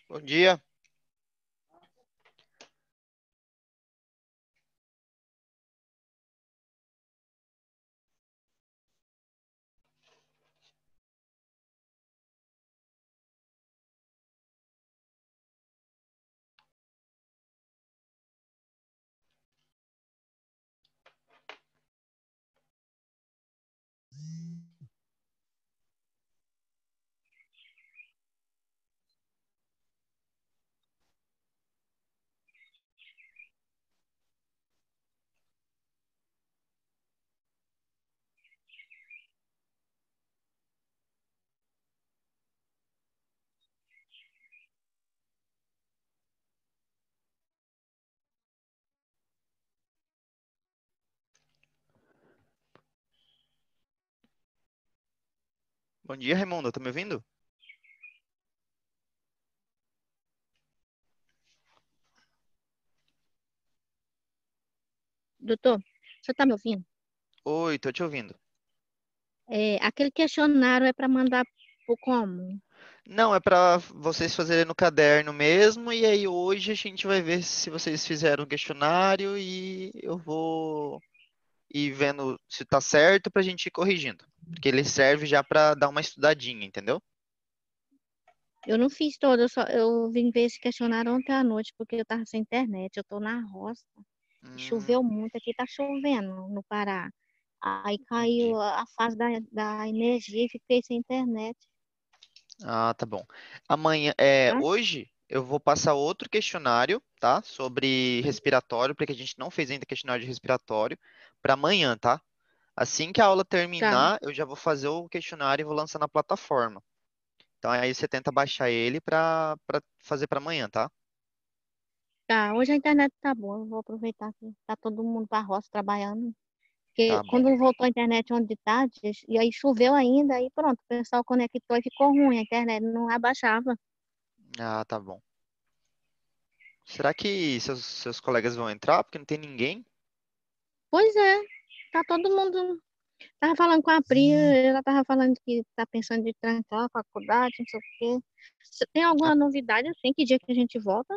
Bom dia. Bom dia, Raimundo. Tá me ouvindo? Doutor, você está me ouvindo? Oi, tô te ouvindo. Aquele questionário é para mandar por como? Não, é para vocês fazerem no caderno mesmo, e aí hoje a gente vai ver se vocês fizeram o questionário e eu vou ir vendo se tá certo pra gente ir corrigindo. Porque ele serve já pra dar uma estudadinha, entendeu? Eu não fiz todo, eu vim ver esse questionário ontem à noite, porque eu estava sem internet, eu estou na roça, e Hum, choveu muito, aqui está chovendo no Pará. Aí caiu entendi. a fase da energia e fiquei sem internet, Ah, tá bom. tá? Hoje eu vou passar outro questionário, tá? Sobre respiratório, porque a gente não fez ainda questionário de respiratório, para amanhã, tá? Assim que a aula Tá, terminar, eu já vou fazer o questionário e vou lançar na plataforma. Então aí você tenta baixar ele para fazer para amanhã, tá? tá. Hoje a internet tá boa, eu vou aproveitar que tá todo mundo para roça trabalhando. Porque Tá bom. quando voltou a internet ontem de tarde, e aí choveu ainda, aí pronto, o pessoal conectou e ficou ruim, a internet não abaixava. Ah, tá bom. Será que seus colegas vão entrar? Porque não tem ninguém? Pois é, tá todo mundo. Tava falando com a Pri, ela tava falando que tá pensando de trancar a faculdade, não sei o quê. Tem Ah, alguma novidade assim? Que dia que a gente volta?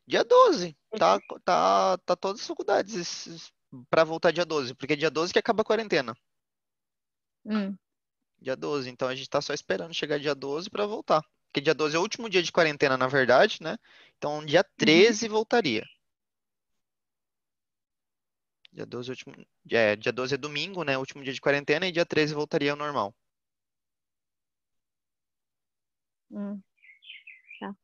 dia 12. Tá todas as faculdades para voltar dia 12, porque dia 12 que acaba a quarentena. Hum, Dia 12. Então a gente tá só esperando chegar dia 12 para voltar. Porque dia 12 é o último dia de quarentena, na verdade, né? Então dia uhum, 13 voltaria. Dia 12 é, dia 12 é domingo, né? Último dia de quarentena e dia 13 voltaria ao normal. hum, tá.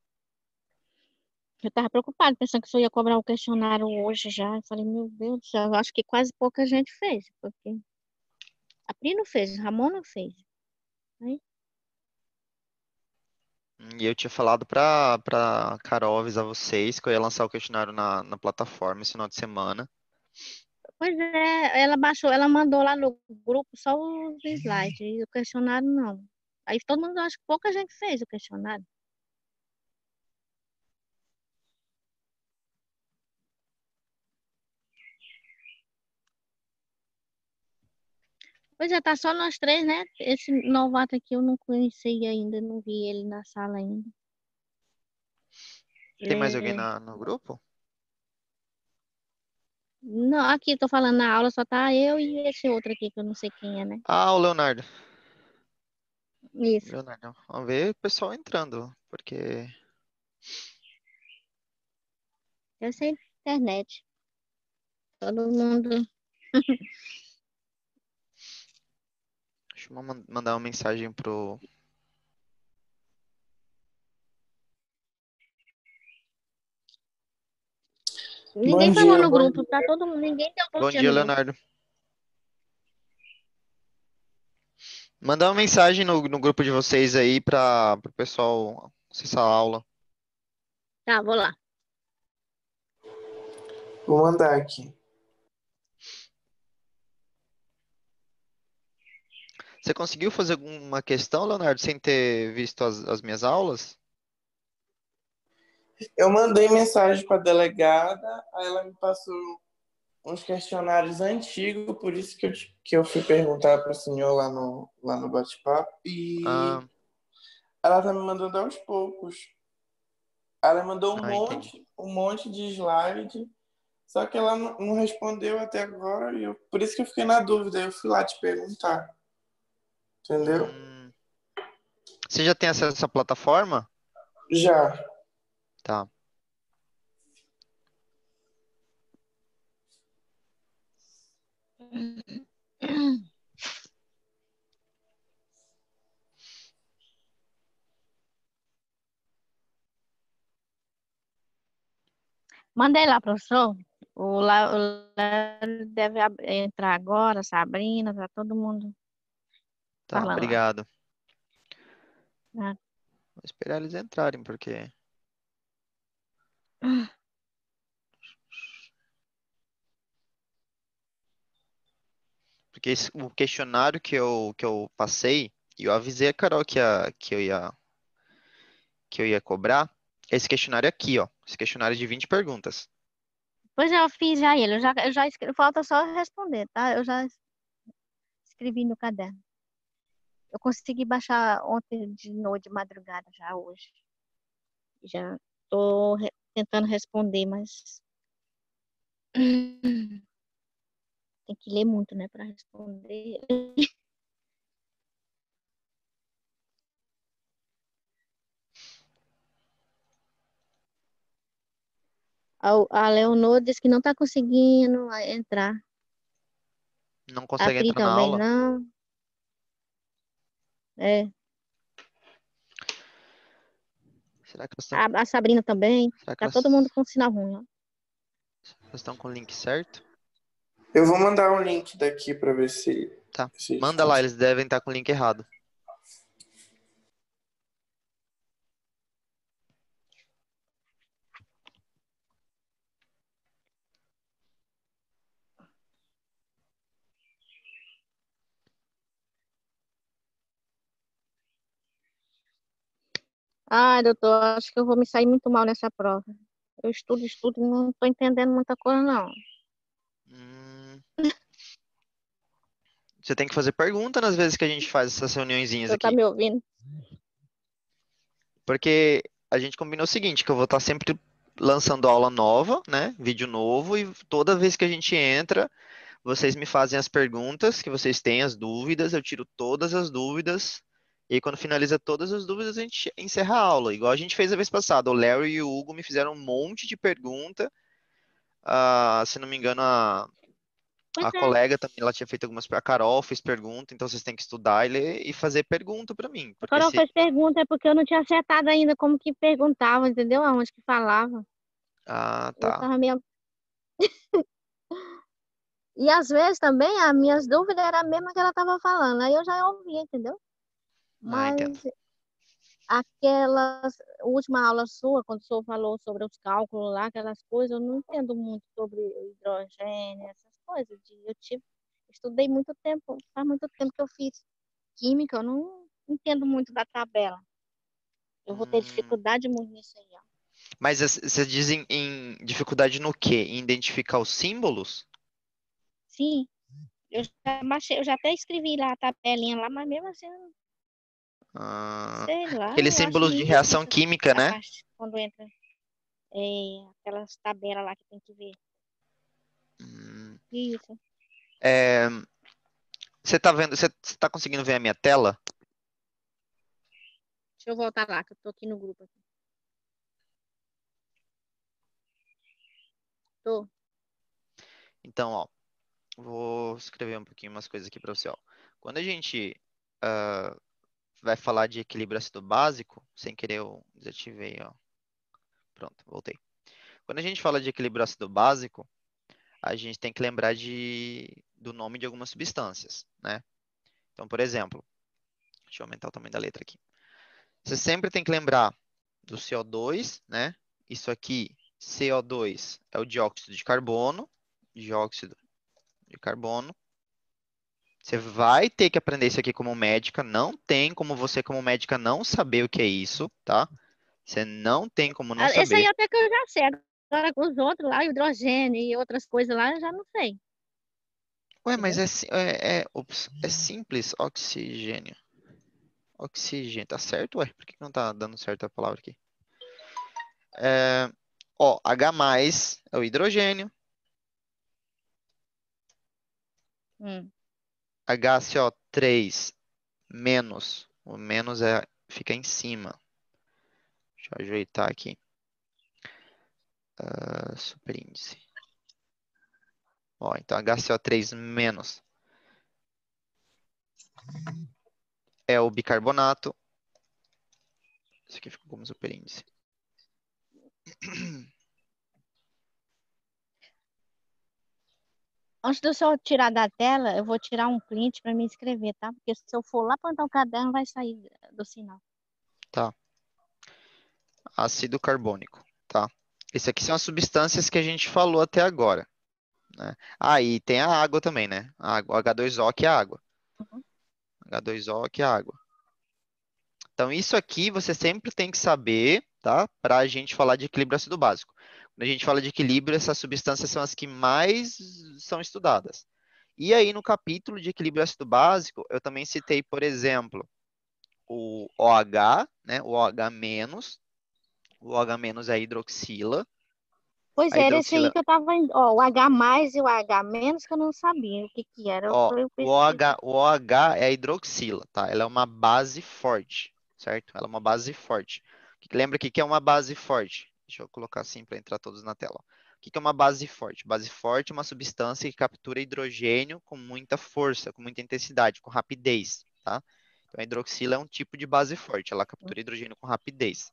Eu tava preocupada, pensando que eu ia cobrar o questionário hoje já. Eu falei, meu Deus do céu, eu acho que quase pouca gente fez, porque a Pri não fez, o Ramon não fez. Aí, E eu tinha falado pra Carol avisar vocês que eu ia lançar o questionário na plataforma esse final de semana. pois é, ela baixou, ela mandou lá no grupo só os slides, e o questionário não. Aí todo mundo, acho que pouca gente fez o questionário. Pois é, tá só nós três, né? Esse novato aqui eu não conhecia ainda, não vi ele na sala ainda. Tem mais alguém É, no grupo? não, aqui tô falando na aula, só tá eu e esse outro aqui, que eu não sei quem é, né? Ah, o Leonardo. Isso. Leonardo. Vamos ver o pessoal entrando, porque Eu sei internet. Todo mundo. deixa eu mandar uma mensagem pro. Ninguém Bom falou dia, no bom grupo, tá dia. todo mundo. Ninguém deu bom Bom dia dia, no grupo. Leonardo. Manda uma mensagem no grupo de vocês aí para o pessoal acessar a aula. Tá, vou lá. Vou mandar aqui. Você conseguiu fazer alguma questão, Leonardo, sem ter visto as minhas aulas? Eu mandei mensagem para a delegada, aí ela me passou uns questionários antigos, por isso que eu fui perguntar para o senhor lá no bate-papo. E Ah, ela tá me mandando aos poucos. Ela mandou um entendi. monte, um monte de slide, só que ela não respondeu até agora, e por isso que eu fiquei na dúvida. Eu fui lá te perguntar, entendeu? Hum, você já tem acesso à plataforma? Já. Tá. Mandei lá, professor. O Léo deve entrar agora, Sabrina, tá todo mundo Tá, falando lá. obrigado. Ah, Vou esperar eles entrarem, porque o questionário que eu passei, e eu avisei a Carol que eu ia cobrar, esse questionário aqui, ó. Esse questionário de 20 perguntas. Pois eu fiz já ele, eu já escrevi, falta só responder, tá? Eu já escrevi no caderno. Eu consegui baixar ontem de noite, de madrugada, já hoje. Já tô tentando responder, mas tem que ler muito, né, para responder. A Leonor disse que não tá conseguindo entrar. Não A consegue Pri entrar na também aula? não. É. Será que elas estão, A Sabrina também. será que Tá todo mundo elas, com sinal ruim, ó. elas estão com o link certo? Eu vou mandar um link daqui para ver se, Tá. se eles Manda lá, conseguem. eles devem estar com o link errado. Ai, doutor, acho que eu vou me sair muito mal nessa prova. Eu estudo e não tô entendendo muita coisa, não. Hum, você tem que fazer pergunta nas vezes que a gente faz essas reuniõezinhas Você tá aqui. me ouvindo? Porque a gente combinou o seguinte, que eu vou estar sempre lançando aula nova, né? Vídeo novo, e toda vez que a gente entra, vocês me fazem as perguntas, que vocês têm as dúvidas, eu tiro todas as dúvidas, e aí quando finaliza todas as dúvidas, a gente encerra a aula, igual a gente fez a vez passada. O Léo e o Hugo me fizeram um monte de pergunta. Se não me engano, Pois a é. colega também, ela tinha feito algumas, a Carol fez pergunta, então vocês têm que estudar e ler e fazer pergunta para mim, A porque Carol se... fez pergunta, é porque eu não tinha acertado ainda como que perguntava, entendeu? Aonde que falava. Ah, Eu tá. tava meio... E às vezes também as minhas dúvidas eram a mesma que ela tava falando. Aí eu já ouvia, entendeu? Ah, entendo. Mas aquelas última aula sua, quando o senhor falou sobre os cálculos lá, aquelas coisas, eu não entendo muito sobre o hidrogênio, essas coisas. Estudei muito tempo, faz muito tempo que eu fiz química, eu não entendo muito da tabela. Eu vou ter Hum, dificuldade muito nisso aí, ó. mas vocês dizem em dificuldade no quê? Em identificar os símbolos? Sim, eu já baixei, eu já até escrevi lá a tabelinha lá, mas mesmo assim, Ah, sei lá, aqueles eu acho símbolos de muito reação difícil química, a né? parte quando entra aquelas tabelas lá que tem que ver. Hum, Isso. é, você tá vendo, você tá conseguindo ver a minha tela? Deixa eu voltar lá, que eu tô aqui no grupo aqui. Tô. Então, ó, vou escrever um pouquinho umas coisas aqui para você, ó. Quando a gente ah, vai falar de equilíbrio ácido básico, sem querer eu desativei, ó. Pronto, voltei. Quando a gente fala de equilíbrio ácido básico, a gente tem que lembrar do nome de algumas substâncias, né? Então, por exemplo, deixa eu aumentar o tamanho da letra aqui. Você sempre tem que lembrar do CO2, né? isso aqui, CO2, é o dióxido de carbono. Dióxido de carbono. Você vai ter que aprender isso aqui como médica. Não tem como você, como médica, não saber o que é isso, tá? Você não tem como não Esse aí saber. até que eu já sei. Agora com os outros lá, hidrogênio e outras coisas lá, eu já não sei. Ué, mas Entendeu? ups, é simples. Oxigênio. Oxigênio, tá certo? Ué, por que não tá dando certo a palavra aqui? Ó, H+ é o hidrogênio. Hum. HCO3 menos. O menos fica em cima. Deixa eu ajeitar aqui. Superíndice. Ó, então HCO3 menos é o bicarbonato. Isso aqui ficou como superíndice. Antes de eu só tirar da tela, eu vou tirar um print para me escrever, tá? Porque se eu for lá plantar o caderno, vai sair do sinal. Tá. Ácido carbônico, tá? Esse aqui são as substâncias que a gente falou até agora, né? Ah, e tem a água também, né? A água, H2O, que é a água. Uhum. H2O, que é a água. Então, isso aqui você sempre tem que saber, tá? Para a gente falar de equilíbrio ácido básico. Quando a gente fala de equilíbrio, essas substâncias são as que mais são estudadas. E aí, no capítulo de equilíbrio ácido básico, eu também citei, por exemplo, o OH, né? O OH-. O OH- é a hidroxila. Pois A é, era esse aí hidroxila, que eu tava. Ó, o H+ e o H- que eu não sabia o que que era. ó, Eu o pesquisei. OH é a hidroxila, tá? Ela é uma base forte, certo? Ela é uma base forte. Lembra o que que é uma base forte? Deixa eu colocar assim para entrar todos na tela. O que que é uma base forte? Base forte é uma substância que captura hidrogênio com muita força, com muita intensidade, com rapidez, tá? Então, a hidroxila é um tipo de base forte, ela captura hidrogênio com rapidez.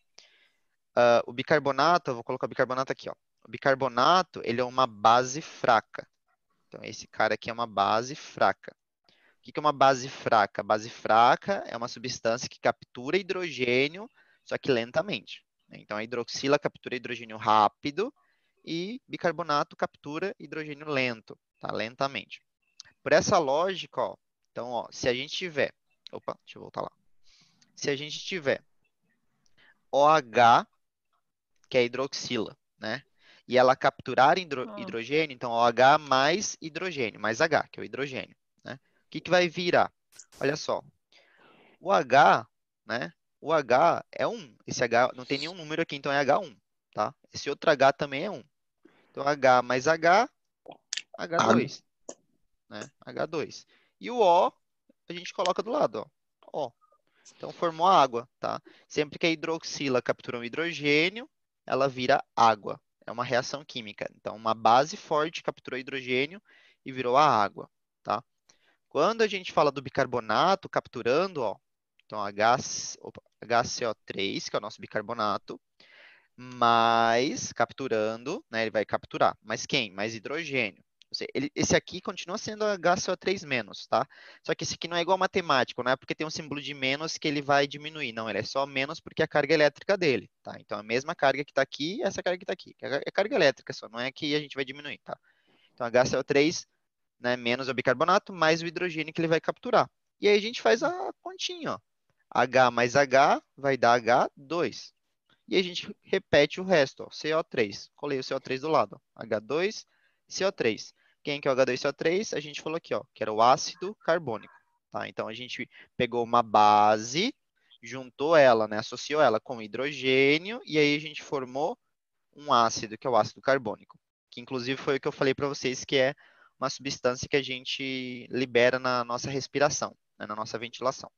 O bicarbonato, eu vou colocar o bicarbonato aqui, ó. O bicarbonato, ele é uma base fraca. Então, esse cara aqui é uma base fraca. O que que é uma base fraca? Base fraca é uma substância que captura hidrogênio, só que lentamente, né? Então, a hidroxila captura hidrogênio rápido e bicarbonato captura hidrogênio lento, tá? Lentamente. Por essa lógica, ó, então, ó, se a gente tiver, opa, deixa eu voltar lá. Se a gente tiver OH, que é hidroxila, né? E ela capturar Hum. hidrogênio, então OH mais hidrogênio, mais H, que é o hidrogênio, né? O que que vai virar? Olha só, o H, né? O H é 1. Esse H não tem nenhum número aqui, então é H1, tá? Esse outro H também é 1. Então H mais H, Água. H2, né? H2. E o O a gente coloca do lado, ó. O. Então formou a água, tá? Sempre que a hidroxila captura um hidrogênio, ela vira água. É uma reação química. Então, uma base forte capturou hidrogênio e virou a água, tá? Quando a gente fala do bicarbonato capturando, ó, então HCO3, que é o nosso bicarbonato, mais capturando, né, ele vai capturar. Mas quem? Mais hidrogênio. Esse aqui continua sendo HCO3-, tá? Só que esse aqui não é igual a matemática, não é porque tem um símbolo de menos que ele vai diminuir. Não, ele é só menos porque é a carga elétrica dele, tá? Então, a mesma carga que está aqui, essa carga que está aqui. É carga elétrica só, não é que a gente vai diminuir, tá? Então, HCO3, né, menos o bicarbonato, mais o hidrogênio que ele vai capturar. E aí a gente faz a continha, ó. H mais H vai dar H2. E a gente repete o resto, ó, CO3. Colei o CO3 do lado, ó, H2, CO3. Quem que é o H2CO3? A gente falou aqui, ó, que era o ácido carbônico. Tá? Então, a gente pegou uma base, juntou ela, né, associou ela com hidrogênio, e aí a gente formou um ácido, que é o ácido carbônico. Que, inclusive, foi o que eu falei para vocês, que é uma substância que a gente libera na nossa respiração, né, na nossa ventilação.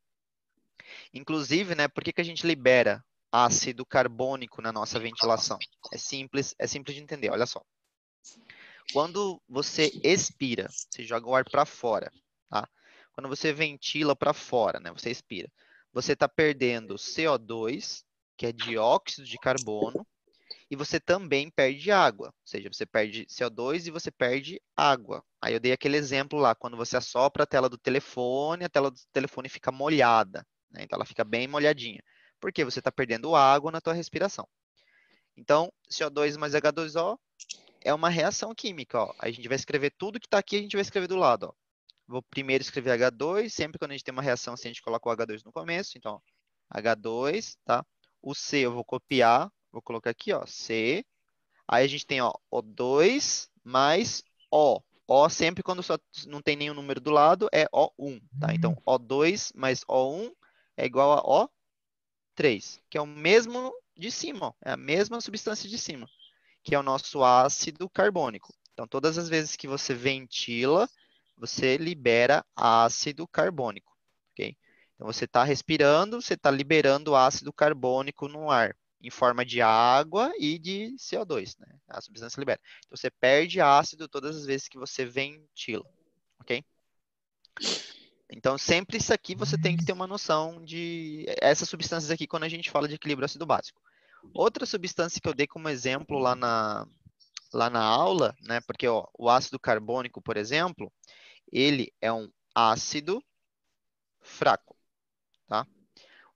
Inclusive, né, por que que a gente libera ácido carbônico na nossa ventilação? É simples de entender, olha só. Quando você expira, você joga o ar para fora, tá? Quando você ventila para fora, né, você expira, você está perdendo CO2, que é dióxido de carbono, e você também perde água, ou seja, você perde CO2 e você perde água. Aí eu dei aquele exemplo lá, quando você assopra a tela do telefone fica molhada, né? Então ela fica bem molhadinha. Por quê? Você está perdendo água na tua respiração. Então, CO2 mais H2O é uma reação química, ó. A gente vai escrever tudo que está aqui, a gente vai escrever do lado, ó. Vou primeiro escrever H2, sempre quando a gente tem uma reação assim, a gente coloca o H2 no começo, então, ó, H2, tá? O C eu vou copiar, vou colocar aqui, ó, C. Aí a gente tem, ó, O2 mais O. O sempre quando só não tem nenhum número do lado é O1, tá? Então, O2 mais O1 é igual a O3, que é o mesmo de cima, ó, é a mesma substância de cima, que é o nosso ácido carbônico. Então, todas as vezes que você ventila, você libera ácido carbônico, ok? Então, você está respirando, você está liberando ácido carbônico no ar, em forma de água e de CO2, né? A substância libera. Então, você perde ácido todas as vezes que você ventila, ok? Então, sempre isso aqui você tem que ter uma noção de essas substâncias aqui quando a gente fala de equilíbrio ácido básico. Outra substância que eu dei como exemplo lá na aula, né? Porque ó, o ácido carbônico, por exemplo, ele é um ácido fraco, tá?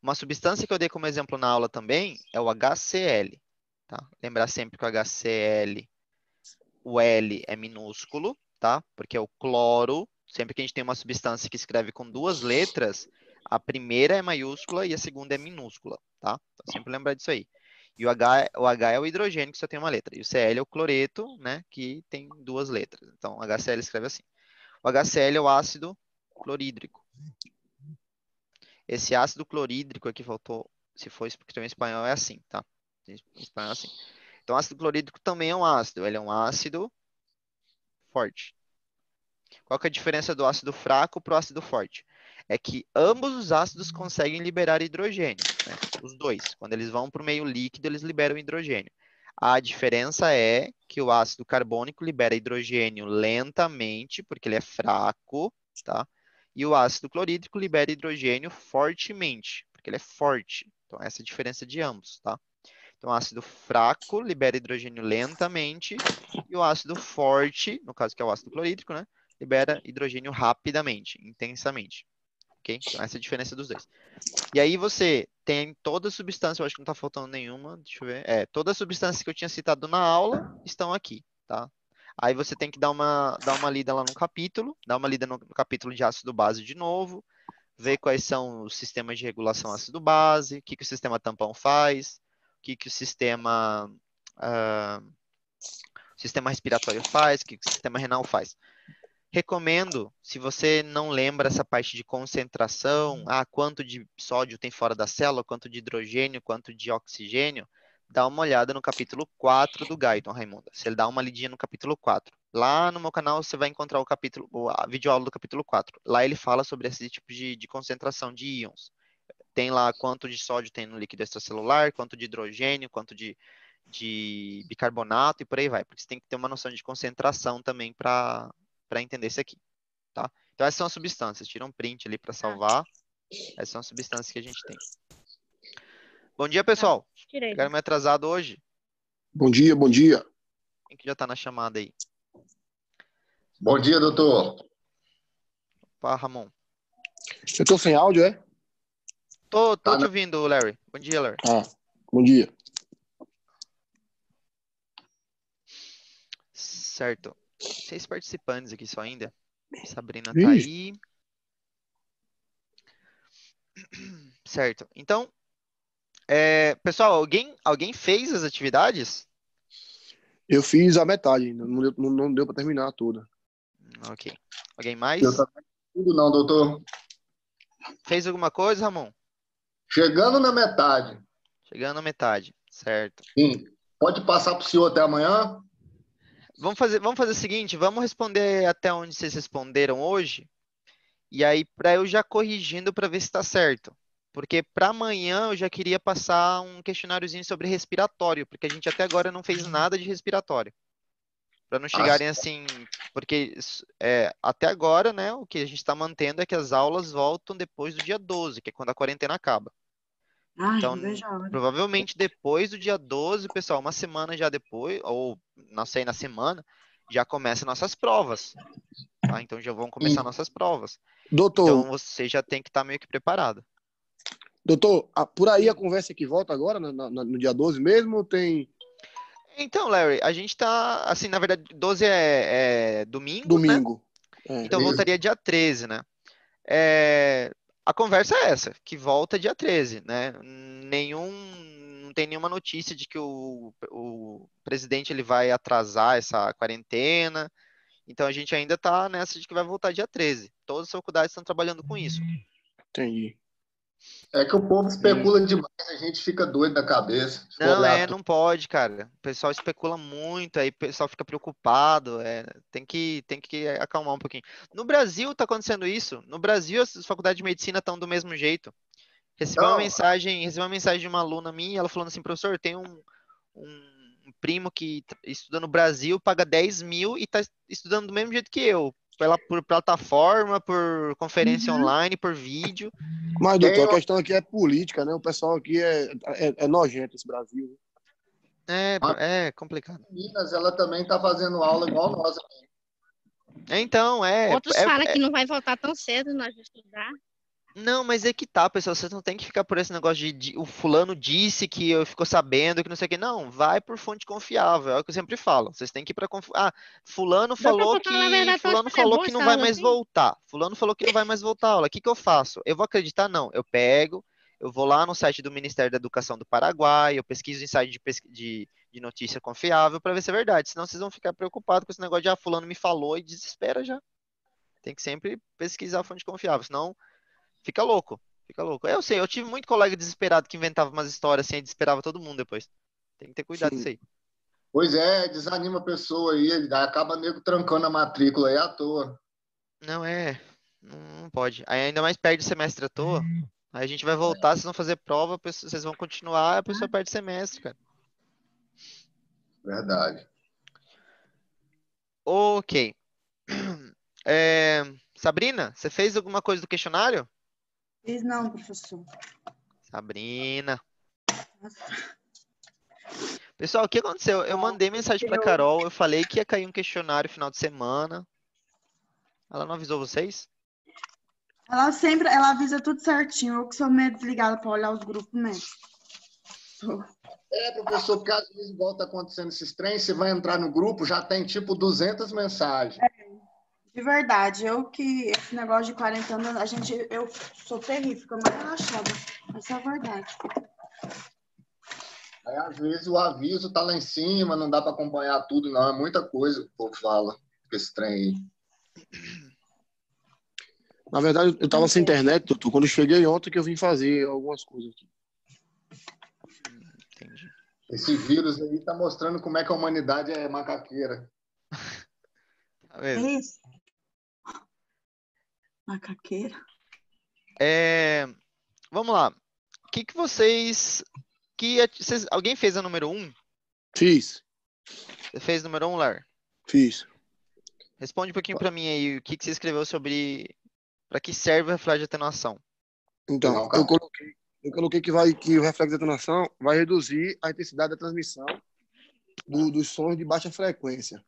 Uma substância que eu dei como exemplo na aula também é o HCl, tá? Lembrar sempre que o HCl, o L é minúsculo, tá? Porque é o cloro. Sempre que a gente tem uma substância que escreve com duas letras, a primeira é maiúscula e a segunda é minúscula, tá? Então, sempre lembrar disso aí. E o H é o hidrogênio, que só tem uma letra. E o Cl é o cloreto, né, que tem duas letras. Então, o HCl escreve assim. O HCl é o ácido clorídrico. Esse ácido clorídrico aqui faltou, se for escrito em espanhol, é assim, tá? Em espanhol é assim. Então, ácido clorídrico também é um ácido. Ele é um ácido forte. Qual que é a diferença do ácido fraco para o ácido forte? É que ambos os ácidos conseguem liberar hidrogênio, né? Os dois. Quando eles vão para o meio líquido, eles liberam hidrogênio. A diferença é que o ácido carbônico libera hidrogênio lentamente, porque ele é fraco, tá? E o ácido clorídrico libera hidrogênio fortemente, porque ele é forte. Então, essa é a diferença de ambos, tá? Então, o ácido fraco libera hidrogênio lentamente e o ácido forte, no caso que é o ácido clorídrico, né? Libera hidrogênio rapidamente, intensamente. Ok? Então, essa é a diferença dos dois. E aí você tem toda a substância, eu acho que não está faltando nenhuma, deixa eu ver. Todas as substâncias que eu tinha citado na aula estão aqui, tá? Aí você tem que dar uma lida lá no capítulo, dar uma lida no capítulo de ácido base de novo, ver quais são os sistemas de regulação ácido-base, o que o sistema tampão faz, o que ah, o sistema respiratório faz, o que o sistema renal faz. Recomendo, se você não lembra essa parte de concentração, quanto de sódio tem fora da célula, quanto de hidrogênio, quanto de oxigênio, dá uma olhada no capítulo 4 do Guyton, Raimunda. Você dá uma lidinha no capítulo 4. Lá no meu canal você vai encontrar a videoaula do capítulo 4. Lá ele fala sobre esse tipo de concentração de íons. Tem lá quanto de sódio tem no líquido extracelular, quanto de hidrogênio, quanto de bicarbonato e por aí vai. Porque você tem que ter uma noção de concentração também para entender isso aqui, tá? Então essas são as substâncias. Tira um print ali para salvar. Essas são as substâncias que a gente tem. Bom dia, pessoal. Tirei. Chegaram meio atrasado hoje. Bom dia, bom dia. Quem que já está na chamada aí? Bom dia, doutor. Opa, Ramon. Eu tô sem áudio, é? Tô te ouvindo, Larry. Bom dia, Larry. Bom dia. Certo. 6 participantes aqui só ainda. Sabrina tá Ixi. aí. Certo. Então, pessoal, alguém fez as atividades? Eu fiz a metade ainda, não deu para terminar toda. Ok. Alguém mais? Eu também tudo não, doutor. Fez alguma coisa, Ramon? Chegando na metade. Chegando na metade. Certo. Sim. Pode passar para o senhor até amanhã? Vamos fazer o seguinte, vamos responder até onde vocês responderam hoje, e aí para eu já corrigindo para ver se está certo. Porque para amanhã eu já queria passar um questionáriozinho sobre respiratório, porque a gente até agora não fez nada de respiratório. Para não chegarem assim, porque até agora, né, o que a gente está mantendo é que as aulas voltam depois do dia 12, que é quando a quarentena acaba. Então, provavelmente depois do dia 12, pessoal, uma semana já depois, ou não sei, na semana, já começam nossas provas. Tá? Então já vão começar nossas provas. Doutor, Então você já tem que estar meio que preparado. doutor, por aí a conversa que volta agora, no dia 12 mesmo, ou tem Então, Larry, a gente tá, assim, na verdade, 12 é domingo, né? Domingo. É. Então Isso. voltaria dia 13, né? É, a conversa é essa, que volta dia 13, né? Não tem nenhuma notícia de que o presidente ele vai atrasar essa quarentena. Então a gente ainda está nessa de que vai voltar dia 13. Todas as faculdades estão trabalhando com isso. Entendi. É que o povo E, especula demais, a gente fica doido da cabeça. Se for Não, olhar tudo. não pode, cara. O pessoal especula muito, aí o pessoal fica preocupado. Tem que acalmar um pouquinho. No Brasil está acontecendo isso. No Brasil, as faculdades de medicina estão do mesmo jeito. Então, Recebi uma mensagem de uma aluna minha, ela falando assim, professor, tem um primo que estuda no Brasil, paga 10 mil e está estudando do mesmo jeito que eu. Por plataforma, por conferência Uhum. online, por vídeo. mas, quem doutor, a questão aqui é política, né? O pessoal aqui é nojento, esse Brasil. É complicado. Minas, ela também está fazendo aula igual nós. Então, Outros falam que não vai voltar tão cedo nós estudar. não, mas é que tá, pessoal. Vocês não tem que ficar por esse negócio de o fulano disse que eu ficou sabendo que não sei o que. Não, vai por fonte confiável. É o que eu sempre falo. Vocês têm que ir para fulano Doutor, falou pra falar a que verdade, tô fulano achando é falou boa que não essa vai aula mais assim. voltar. Fulano falou que não vai mais voltar a aula. O que que eu faço? Eu vou acreditar? Não. Eu pego, eu vou lá no site do Ministério da Educação do Paraguai, eu pesquiso em site de notícia confiável para ver se é verdade. Senão vocês vão ficar preocupados com esse negócio de fulano me falou e desespera já. Tem que sempre pesquisar a fonte confiável, senão fica louco. Fica louco. Eu sei, eu tive muito colega desesperado que inventava umas histórias assim e desesperava todo mundo depois. Tem que ter cuidado com isso Sim. aí. Pois é, desanima a pessoa aí, acaba nego trancando a matrícula aí à toa. Não não pode. Aí ainda mais perde semestre à toa. Aí a gente vai voltar, vocês vão fazer prova, vocês vão continuar, a pessoa perde semestre, cara. Verdade. Ok. É, Sabrina, você fez alguma coisa do questionário? Fiz não, professor. Sabrina. Pessoal, o que aconteceu? Eu mandei mensagem pra Carol, eu falei que ia cair um questionário final de semana. Ela não avisou vocês? Ela avisa tudo certinho. Eu que sou meio desligada para olhar os grupos mesmo. É, professor, porque às vezes, igual tá acontecendo esses trens, você vai entrar no grupo, já tem tipo 200 mensagens. De verdade, esse negócio de 40 anos, eu sou terrível, fico mais relaxada. Essa é a verdade. Aí, às vezes, o aviso tá lá em cima, não dá para acompanhar tudo, não. É muita coisa que o povo fala com esse trem aí. Na verdade, eu tava sem internet, doutor, quando eu cheguei ontem que eu vim fazer algumas coisas aqui. Entendi. Esse vírus aí tá mostrando como é que a humanidade é macaqueira. Tá vendo? Isso. Macaqueira. Vamos lá. O que vocês. Alguém fez a número 1? Fiz. Você fez número 1, Lar? Fiz. Responde um pouquinho pra mim aí. O que você escreveu sobre. Para que serve o reflexo de atenuação? Então, Não, cara. eu coloquei que o reflexo de detonação vai reduzir a intensidade da transmissão dos sons de baixa frequência.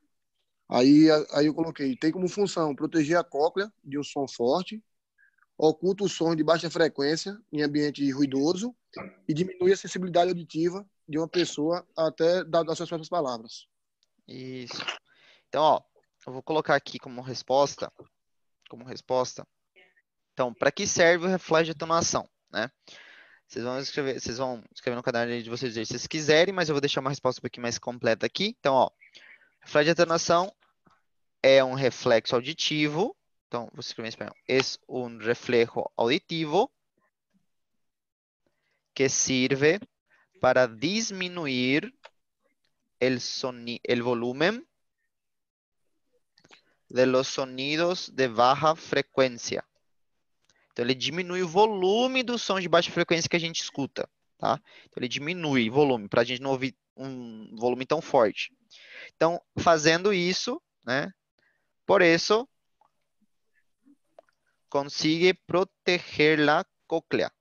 Aí eu coloquei, tem como função proteger a cóclea de um som forte, oculta os sons de baixa frequência em ambiente ruidoso e diminui a sensibilidade auditiva de uma pessoa até das suas próprias palavras. Isso. Então, ó, eu vou colocar aqui como resposta. Então, para que serve o reflexo de atenuação, né? Vocês vão escrever no caderno de vocês se vocês quiserem, mas eu vou deixar uma resposta um pouquinho mais completa aqui. Então, ó, reflexo de atenuação é um reflexo auditivo. Então, vou escrever em espanhol. Es un reflejo auditivo que sirve para disminuir el volumen de los sonidos de baja frecuencia. Então, ele diminui o volume dos sons de baixa frequência que a gente escuta, tá? Então, ele diminui o volume, para a gente não ouvir um volume tão forte. Então, fazendo isso, né? Por isso, consigue proteger a cóclea.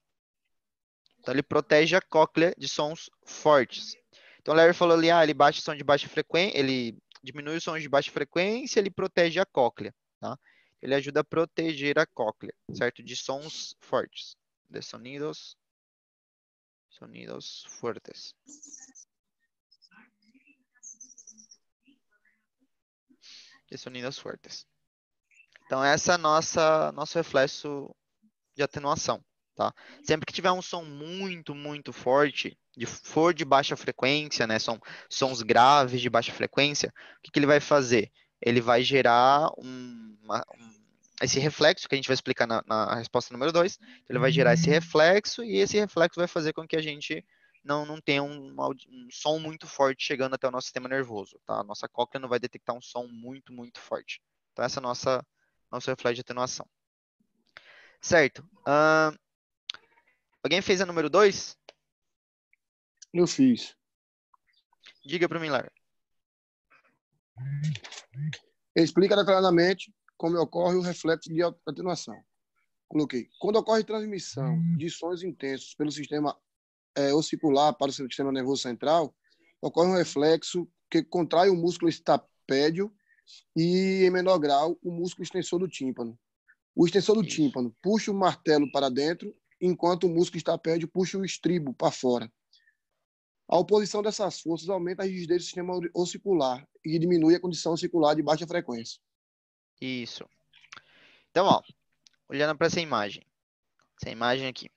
Então, ele protege a cóclea de sons fortes. Então, o Larry falou ali, ele baixa o som de baixa frequência, ele diminui os sons de baixa frequência, ele protege a cóclea, tá? Ele ajuda a proteger a cóclea, certo? De sons fortes, de sonidos fuertes. de sonidos fuertes. Então, essa é nosso reflexo de atenuação, tá? Sempre que tiver um som muito forte, for de baixa frequência, né? Sons graves de baixa frequência, o que ele vai fazer? Ele vai gerar esse reflexo que a gente vai explicar na resposta número 2. Ele vai gerar esse reflexo e esse reflexo vai fazer com que a gente não tenha um som muito forte chegando até o nosso sistema nervoso, tá? A nossa cóclea não vai detectar um som muito forte. Então, essa é a nosso reflexo de atenuação. Certo. Alguém fez a número 2? Eu fiz. Diga para mim, Lara. Explica detalhadamente como ocorre o reflexo de atenuação. Coloquei. Quando ocorre transmissão de sons intensos pelo sistema ossicular para o sistema nervoso central, ocorre um reflexo que contrai o músculo estapédio e, em menor grau, o músculo extensor do tímpano. O extensor do tímpano puxa o martelo para dentro, enquanto o músculo estapédio puxa o estribo para fora. A oposição dessas forças aumenta a rigidez do sistema ossicular e diminui a condição ossicular de baixa frequência. Isso. Então, ó, olhando para essa imagem aqui.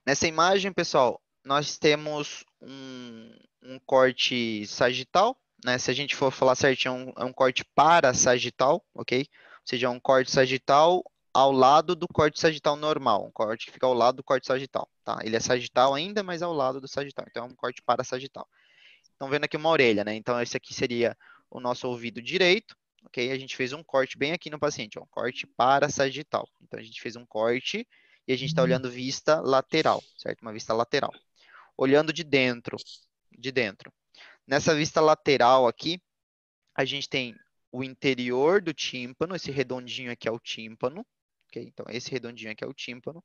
Nessa imagem, pessoal, nós temos um corte sagital, né? Se a gente for falar certinho, é um corte parasagital, ok? Ou seja, é um corte sagital ao lado do corte sagital normal, um corte que fica ao lado do corte sagital, tá? Ele é sagital ainda, mas ao lado do sagital, então é um corte parasagital. Estão vendo aqui uma orelha, né? Então esse aqui seria o nosso ouvido direito, ok? A gente fez um corte bem aqui no paciente, ó, um corte parasagital. Então a gente fez um corte e a gente está olhando vista lateral, certo? Uma vista lateral. Olhando de dentro. Nessa vista lateral aqui, a gente tem o interior do tímpano, esse redondinho aqui é o tímpano, ok? Então esse redondinho aqui é o tímpano.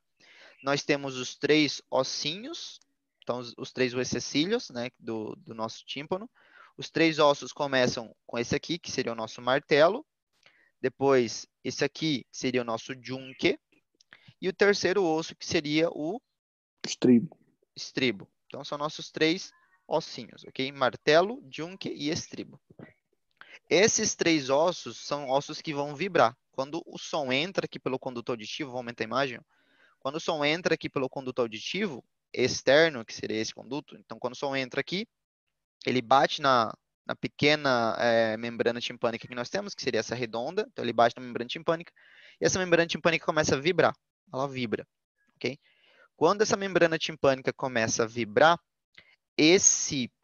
Nós temos os 3 ossinhos, então os 3 uececílios, né, do nosso tímpano. Os 3 ossos começam com esse aqui, que seria o nosso martelo. Depois, esse aqui seria o nosso junque. E o terceiro osso, que seria o estribo. Então, são nossos 3 ossinhos, ok? Martelo, junque e estribo. Esses 3 ossos são ossos que vão vibrar. Quando o som entra aqui pelo conduto auditivo, vou aumentar a imagem. Quando o som entra aqui pelo conduto auditivo externo, que seria esse conduto, então quando o som entra aqui, ele bate na pequena membrana timpânica que nós temos, que seria essa redonda, então ele bate na membrana timpânica, e essa membrana timpânica começa a vibrar, ela vibra, ok? Quando essa membrana timpânica começa a vibrar,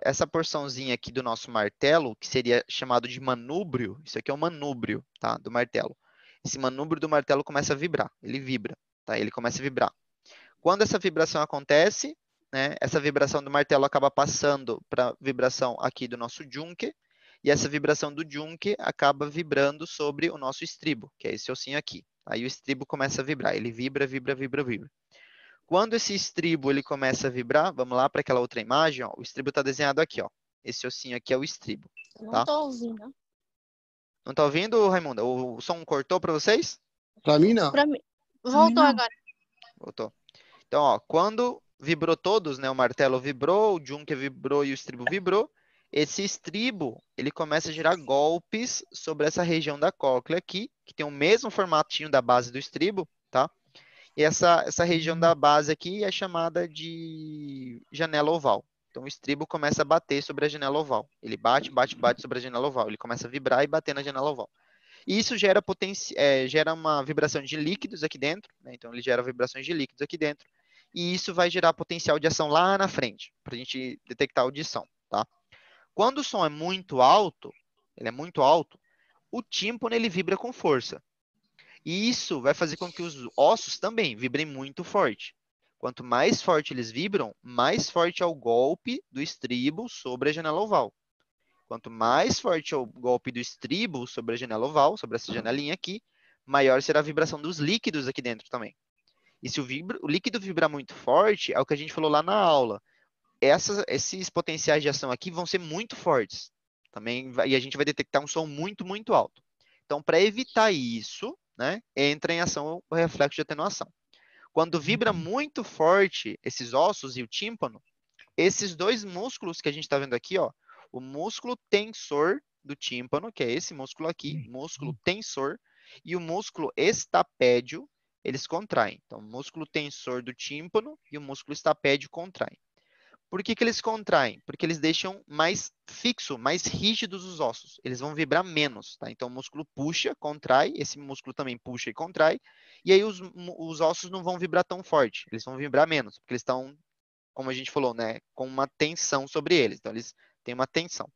essa porçãozinha aqui do nosso martelo, que seria chamado de manúbrio, isso aqui é o manúbrio, tá, do martelo. Esse manúbrio do martelo começa a vibrar, ele vibra, tá, ele começa a vibrar. Quando essa vibração acontece, né, essa vibração do martelo acaba passando para a vibração aqui do nosso junque, e essa vibração do junque acaba vibrando sobre o nosso estribo, que é esse ossinho aqui. Aí o estribo começa a vibrar, ele vibra. Quando esse estribo ele começa a vibrar, vamos lá para aquela outra imagem, ó, o estribo está desenhado aqui, ó. Esse ossinho aqui é o estribo. Não Tá? estou ouvindo. Não está ouvindo, Raimunda? O som cortou para vocês? Para mim, não. Para mim, voltou não. agora. Voltou. Então, ó, quando vibrou todos, né, o martelo vibrou, o junque vibrou e o estribo vibrou, esse estribo, ele começa a gerar golpes sobre essa região da cóclea aqui, que tem o mesmo formatinho da base do estribo, tá? E essa região da base aqui é chamada de janela oval. Então, o estribo começa a bater sobre a janela oval. Ele bate sobre a janela oval. Ele começa a vibrar e bater na janela oval. E isso gera uma vibração de líquidos aqui dentro, né? Então ele gera vibrações de líquidos aqui dentro, e isso vai gerar potencial de ação lá na frente, para a gente detectar a audição, tá? Quando o som é muito alto, o tímpano ele vibra com força. E isso vai fazer com que os ossos também vibrem muito forte. Quanto mais forte eles vibram, mais forte é o golpe do estribo sobre a janela oval. Quanto mais forte é o golpe do estribo sobre a janela oval, sobre essa janelinha aqui, maior será a vibração dos líquidos aqui dentro também. E se o líquido vibrar muito forte, é o que a gente falou lá na aula. Esses potenciais de ação aqui vão ser muito fortes. Também, e a gente vai detectar um som muito alto. Então, para evitar isso, né, entra em ação o reflexo de atenuação. Quando vibra muito forte esses ossos e o tímpano, esses 2 músculos que a gente está vendo aqui, ó, o músculo tensor do tímpano, que é esse músculo aqui, músculo tensor, e o músculo estapédio, eles contraem. Então, o músculo tensor do tímpano e o músculo estapédio contraem. Por que que eles contraem? Porque eles deixam mais fixo, mais rígidos os ossos. Eles vão vibrar menos, tá? Então, o músculo puxa, contrai, esse músculo também puxa e contrai, e aí os ossos não vão vibrar tão forte, eles vão vibrar menos, porque eles estão, como a gente falou, né, com uma tensão sobre eles. Então, eles têm uma tensão.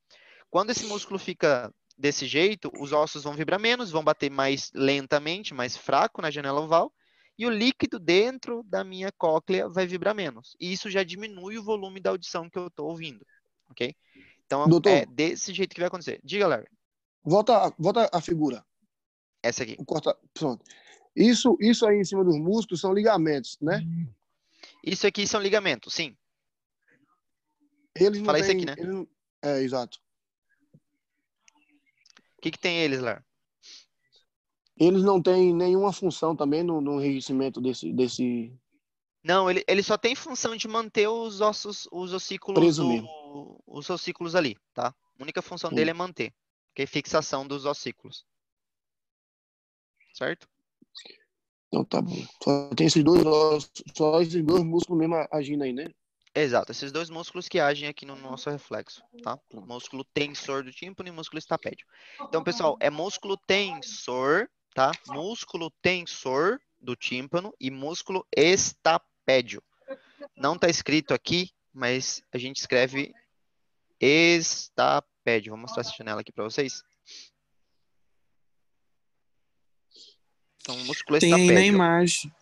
Quando esse músculo fica desse jeito, os ossos vão vibrar menos, vão bater mais lentamente, mais fraco na janela oval, e o líquido dentro da minha cóclea vai vibrar menos. E isso já diminui o volume da audição que eu estou ouvindo, ok? Então, é Doutor, desse jeito que vai acontecer. Diga, Larry. volta a figura. Essa aqui. Pronto. Isso aí em cima dos músculos são ligamentos, né? Isso aqui são ligamentos, sim. Eles não Fala isso têm... aqui, né? Exato. O que que tem eles, Larry? Eles não têm nenhuma função também no enriquecimento desse Não, ele só tem função de manter os ossos, os preso mesmo. ossículos ali, tá? A única função dele é manter, que é fixação dos ossículos. Certo? Então tá bom. Só tem esses dois ossos, só esses dois músculos mesmo agindo aí, né? Exato, esses dois músculos que agem aqui no nosso reflexo, tá? Músculo tensor do tímpano e músculo estapédio. Então, pessoal, é músculo tensor, tá? Músculo tensor do tímpano e músculo estapédio. Não tá escrito aqui, mas a gente escreve estapédio. Vou mostrar essa janela aqui para vocês. Então, músculo Tem aí na estapédio. imagem.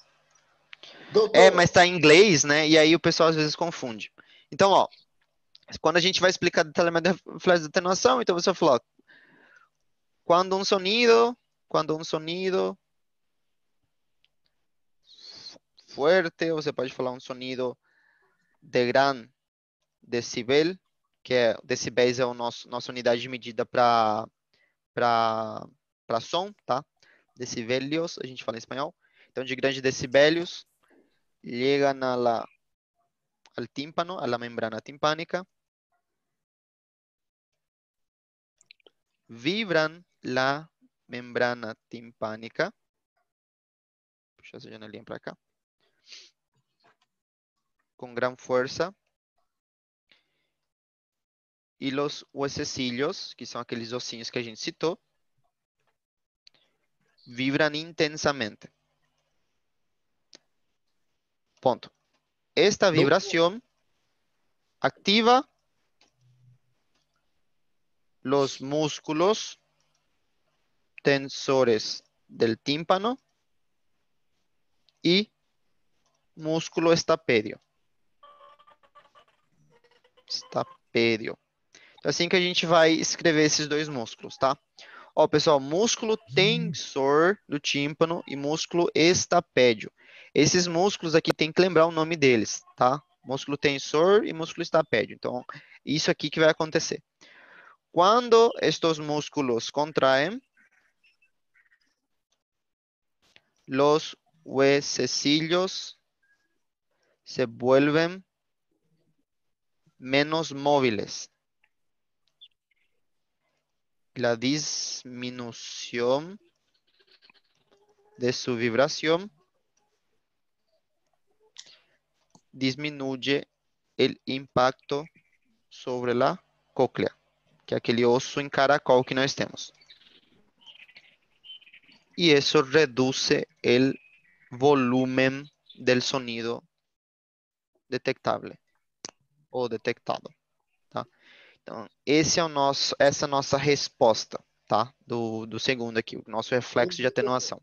Doutor, Mas tá em inglês, né? E aí o pessoal às vezes confunde. Então, ó, quando a gente vai explicar detalhamento de reflexo de atenuação, então você vai falar, quando um sonido fuerte, você pode falar um sonido de gran decibel, que é decibéis é a nossa unidade de medida para som, tá? Decibelios, a gente fala em espanhol. Então, de grandes decibélios, llegan al tímpano, a la membrana timpánica, vibran la membrana timpánica. Puxa essa janelinha para cá. Con gran fuerza. E los huesecillos, que são aqueles ossinhos que a gente citou, vibran intensamente. Ponto. Esta vibración activa los músculos tensores del tímpano y músculo estapédio. Estapédio. Então, assim que a gente vai escrever esses dois músculos, tá? Ó, pessoal, músculo tensor do tímpano e músculo estapédio. Esses músculos aqui tem que lembrar o nome deles, tá? Músculo tensor e músculo estapédio. Então, isso aqui que vai acontecer. Quando estes músculos contraem, los huesecillos se vuelven menos móviles. La disminución de su vibración disminuye el impacto sobre la cóclea, que é aquele osso em caracol que nós temos. Y eso reduce el volumen del sonido detectable ou detectado, tá? Então, essa é a nossa resposta, tá? Do segundo aqui, o nosso reflexo de atenuação.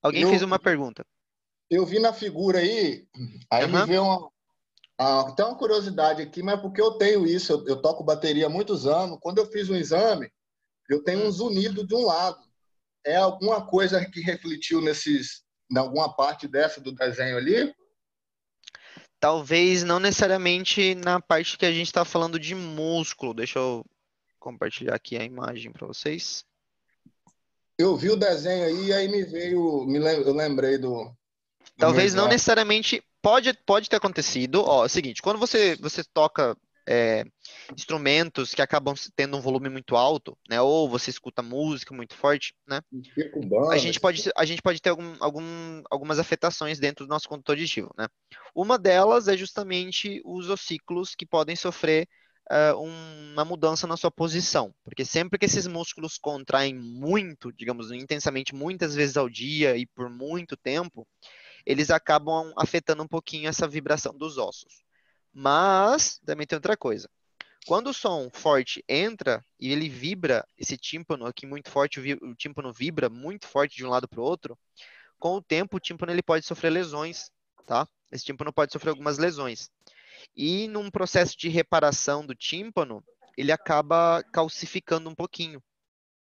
Alguém fez uma pergunta? Eu vi na figura aí me veio até uma curiosidade aqui, mas porque eu tenho isso, eu toco bateria há muitos anos. Quando eu fiz um exame, eu tenho um zunido de um lado. É alguma coisa que refletiu em alguma parte dessa do desenho ali? Talvez não necessariamente na parte que a gente está falando de músculo. Deixa eu compartilhar aqui a imagem para vocês. Eu vi o desenho aí e aí eu lembrei do Talvez não necessariamente, pode ter acontecido. Ó, é o seguinte, quando você toca instrumentos que acabam tendo um volume muito alto, né? Ou você escuta música muito forte, né? A gente pode ter algumas afetações dentro do nosso condutor auditivo, né? Uma delas é justamente os ossículos que podem sofrer uma mudança na sua posição, porque sempre que esses músculos contraem muito, digamos, intensamente, muitas vezes ao dia e por muito tempo, eles acabam afetando um pouquinho essa vibração dos ossos. Mas também tem outra coisa. Quando o som forte entra e ele vibra, esse tímpano aqui muito forte, o tímpano vibra muito forte de um lado para o outro, com o tempo o tímpano ele pode sofrer lesões, tá? Esse tímpano pode sofrer algumas lesões. E num processo de reparação do tímpano, ele acaba calcificando um pouquinho,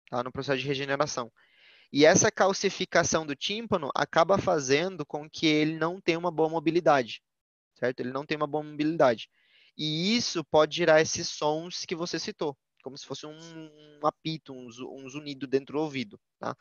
tá? No processo de regeneração. E essa calcificação do tímpano acaba fazendo com que ele não tenha uma boa mobilidade, certo? Ele não tem uma boa mobilidade. E isso pode gerar esses sons que você citou, como se fosse um apito, um zunido dentro do ouvido, tá?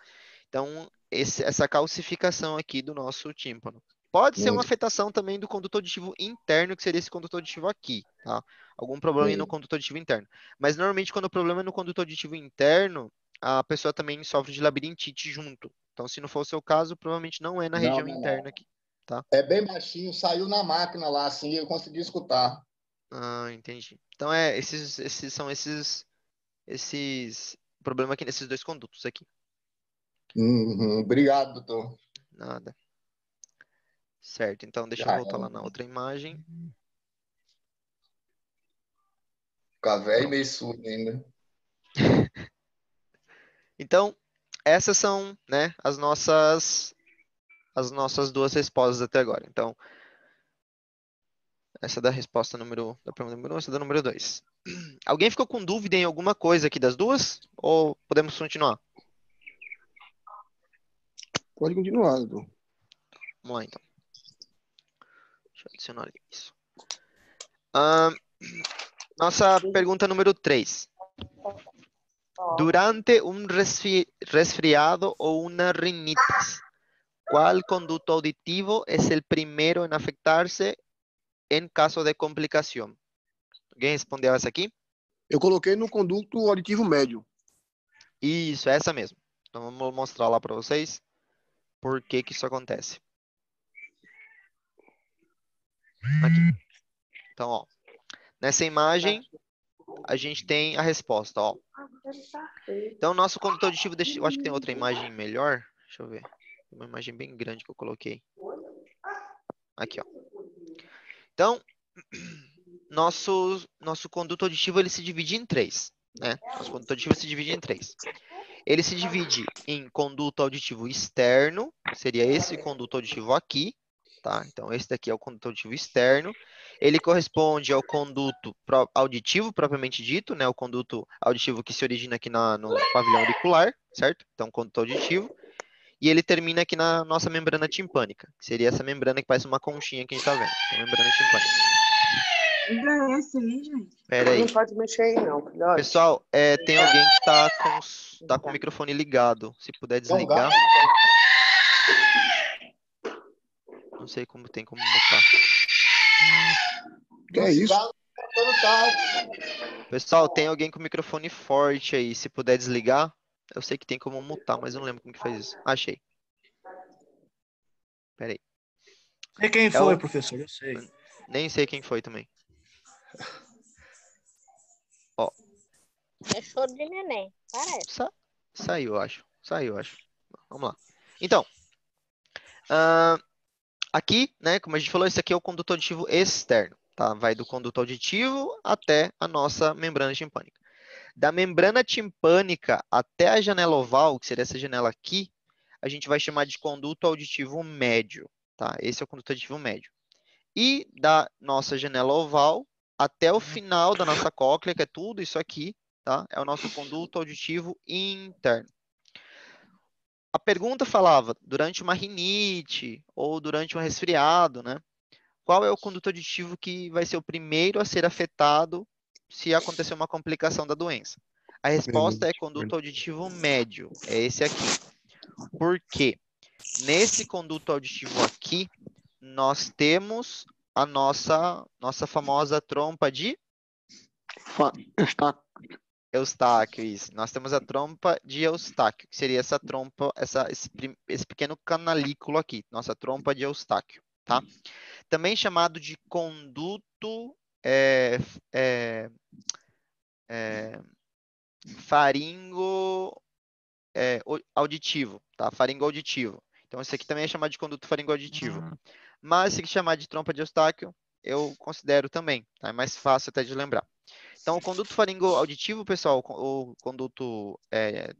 Então, essa calcificação aqui do nosso tímpano. Pode ser uma afetação também do condutor auditivo interno, que seria esse condutor auditivo aqui, tá? Algum problema aí no condutor auditivo interno. Mas, normalmente, quando o problema é no condutor auditivo interno, a pessoa também sofre de labirintite junto. Então, se não for o seu caso, provavelmente não é na região interna aqui, tá? É bem baixinho, saiu na máquina lá, assim, eu consegui escutar. Ah, entendi. Então, esses são esses problemas aqui nesses dois condutos aqui. Obrigado, doutor. Nada. Certo, então deixa eu voltar lá na outra imagem. Ficar velho e meio surdo ainda. Então, essas são, né, as nossas duas respostas até agora. Então, essa é da resposta da pergunta número 1, essa é da número 2. Alguém ficou com dúvida em alguma coisa aqui das duas? Ou podemos continuar? Pode continuar, doutor. Vamos lá, então. Deixa eu adicionar isso. Nossa pergunta número 3. Durante un resfriado o una rinitis, ¿cuál conducto auditivo es el primero en afectarse en caso de complicación? Alguém respondeu essa aqui? Eu coloquei no conducto auditivo médio. Isso, é essa mesmo. Então vamos mostrar lá para vocês por que isso acontece. Aqui. Então, ó, nessa imagem a gente tem a resposta, ó. Então, nosso condutor auditivo, eu acho que tem outra imagem melhor. Deixa eu ver. Tem uma imagem bem grande que eu coloquei. Aqui, ó. Então, nosso conduto auditivo ele se divide em três, né? Nosso conduto auditivo se divide em três. Ele se divide em conduto auditivo externo, seria esse conduto auditivo aqui, tá? Então, esse daqui é o conduto auditivo externo. Ele corresponde ao conduto auditivo propriamente dito, né? O conduto auditivo que se origina aqui no pavilhão auricular, certo? Então, conduto auditivo. E ele termina aqui na nossa membrana timpânica, que seria essa membrana que parece uma conchinha que a gente tá vendo. Então, membrana timpânica. É esse aí, gente. Pera aí. Não pode mexer aí, não, filhote. Pessoal, tem alguém que tá com o microfone ligado. Se puder desligar. Não sei como tem como mutar. Que é isso? Pessoal, tem alguém com o microfone forte aí. Se puder desligar. Eu sei que tem como mutar, mas eu não lembro como que faz isso. Achei. Pera aí. Sei quem foi, professor, eu sei. Nem sei quem foi também. Ó. É choro de neném, parece. Saiu, acho. Vamos lá. Então, aqui, né, como a gente falou, esse aqui é o conduto auditivo externo, tá? Vai do conduto auditivo até a nossa membrana timpânica. Da membrana timpânica até a janela oval, que seria essa janela aqui, a gente vai chamar de conduto auditivo médio, tá? Esse é o conduto auditivo médio. E da nossa janela oval até o final da nossa cóclea, que é tudo isso aqui, tá? É o nosso conduto auditivo interno. A pergunta falava, durante uma rinite ou durante um resfriado, né? Qual é o conduto auditivo que vai ser o primeiro a ser afetado se acontecer uma complicação da doença? A resposta é conduto auditivo médio, é esse aqui. Por quê? Nesse conduto auditivo aqui, nós temos a nossa famosa trompa de Está Eustáquio, isso. Nós temos a trompa de Eustáquio, que seria essa trompa, esse pequeno canalículo aqui, nossa trompa de Eustáquio, tá? Também chamado de conduto faringo auditivo, tá? Faringo auditivo. Então, esse aqui também é chamado de conduto faringo auditivo. Mas se chamar de trompa de Eustáquio, eu considero também, tá? É mais fácil até de lembrar. Então, o conduto faringo auditivo, pessoal, o conduto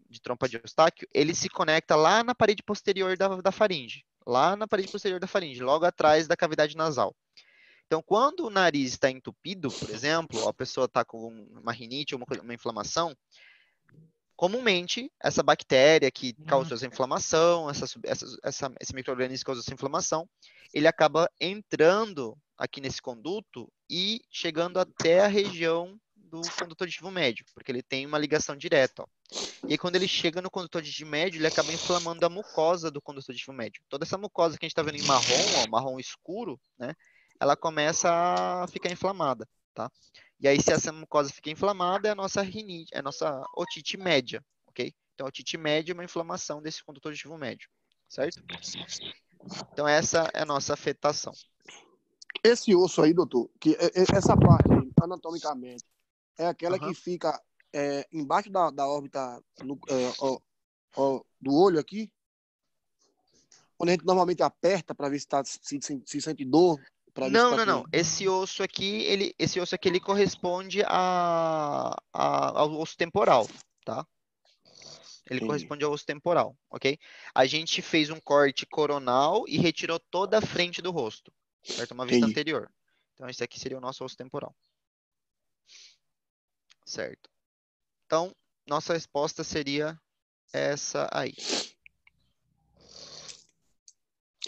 de trompa de Eustáquio, ele se conecta lá na parede posterior da faringe. Lá na parede posterior da faringe, logo atrás da cavidade nasal. Então, quando o nariz está entupido, por exemplo, a pessoa está com uma rinite ou uma inflamação, comumente, essa bactéria que causou essa inflamação, esse micro-organismo que causou essa inflamação, ele acaba entrando aqui nesse conduto e chegando até a região do conduto auditivo médio, porque ele tem uma ligação direta. Ó. E aí, quando ele chega no conduto auditivo médio, ele acaba inflamando a mucosa do conduto auditivo médio. Toda essa mucosa que a gente está vendo em marrom, ó, marrom escuro, né, ela começa a ficar inflamada, tá? E aí, se essa mucosa fica inflamada, é a nossa rinite, é a nossa otite média, ok? Então, a otite média é uma inflamação desse conduto auditivo médio, certo? Então, essa é a nossa afetação. Esse osso aí, doutor, essa parte aí, anatomicamente, é aquela que fica embaixo da órbita do olho aqui, quando a gente normalmente aperta para ver se sente dor. Não. Esse osso aqui, ele corresponde ao osso temporal, tá? Ele corresponde ao osso temporal, ok? A gente fez um corte coronal e retirou toda a frente do rosto, certo? Uma vista anterior. Então, esse aqui seria o nosso osso temporal. Certo. Então, nossa resposta seria essa aí.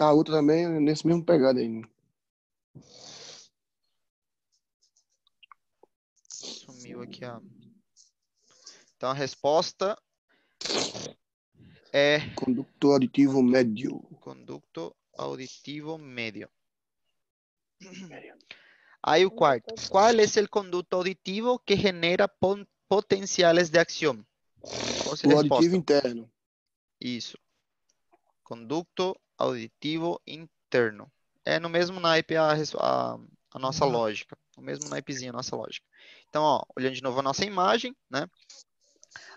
A outra também é nesse mesmo pegado aí. Sumiu aqui a... Então, a resposta é... Conducto auditivo médio. Conducto auditivo médio. Aí o quarto. Qual é o conduto auditivo que genera potenciais de ação? Qual seria O a resposta? auditivo interno. Isso. Conducto auditivo interno. É no mesmo naipe a nossa lógica. No mesmo naipezinho a nossa lógica. Então, ó, olhando de novo a nossa imagem, né?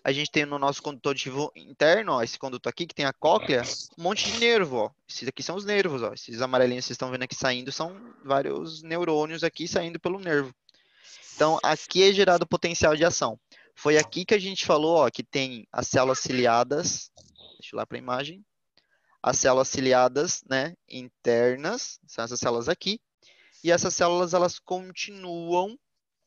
A gente tem no nosso conduto auditivo interno, ó, esse conduto aqui que tem a cóclea, um monte de nervo, ó. Esses aqui são os nervos, ó. Esses amarelinhos que vocês estão vendo aqui saindo são vários neurônios aqui saindo pelo nervo. Então, aqui é gerado potencial de ação. Foi aqui que a gente falou, ó, que tem as células ciliadas. Deixa eu ir lá para a imagem. As células ciliadas, né, internas, são essas células aqui. E essas células, elas continuam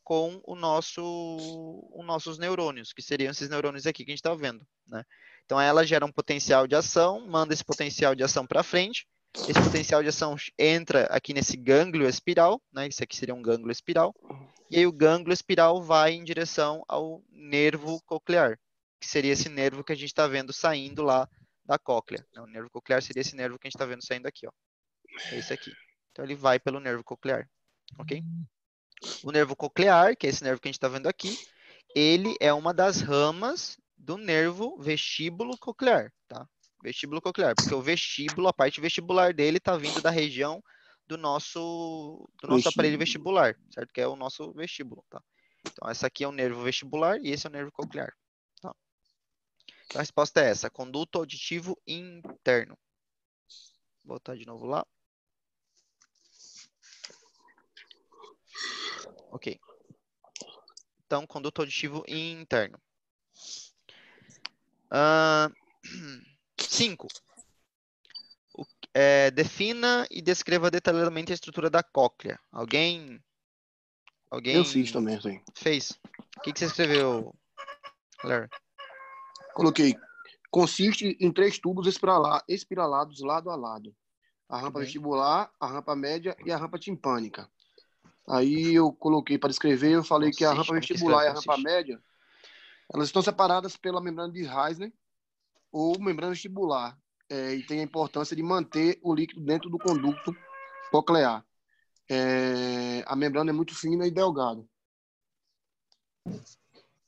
com os nossos neurônios, que seriam esses neurônios aqui que a gente está vendo, né? Então, ela gera um potencial de ação, manda esse potencial de ação para frente. Esse potencial de ação entra aqui nesse gânglio espiral, né? Esse aqui seria um gânglio espiral. E aí o gânglio espiral vai em direção ao nervo coclear, que seria esse nervo que a gente está vendo saindo lá da cóclea. O nervo coclear seria esse nervo que a gente está vendo saindo aqui, ó. É esse aqui. Então, ele vai pelo nervo coclear, ok? O nervo coclear, que é esse nervo que a gente está vendo aqui, ele é uma das ramas do nervo vestíbulo coclear, tá? Vestíbulo coclear, porque o vestíbulo, a parte vestibular dele está vindo da região do nosso aparelho vestibular, certo? Que é o nosso vestíbulo, tá? Então, essa aqui é o nervo vestibular e esse é o nervo coclear, tá? Então, a resposta é essa, conduto auditivo interno. Vou botar de novo lá. Ok. Então, conduto auditivo interno. 5. Defina e descreva detalhadamente a estrutura da cóclea. Alguém Eu fiz também, sim. Fez? O que você escreveu, Larry? Coloquei. Consiste em 3 tubos espiralados lado a lado. A rampa vestibular, a rampa média e a rampa timpânica. Aí eu coloquei para escrever, eu falei que a rampa vestibular e a rampa média, elas estão separadas pela membrana de Reisner ou membrana vestibular. E tem a importância de manter o líquido dentro do conducto coclear. A membrana é muito fina e delgada.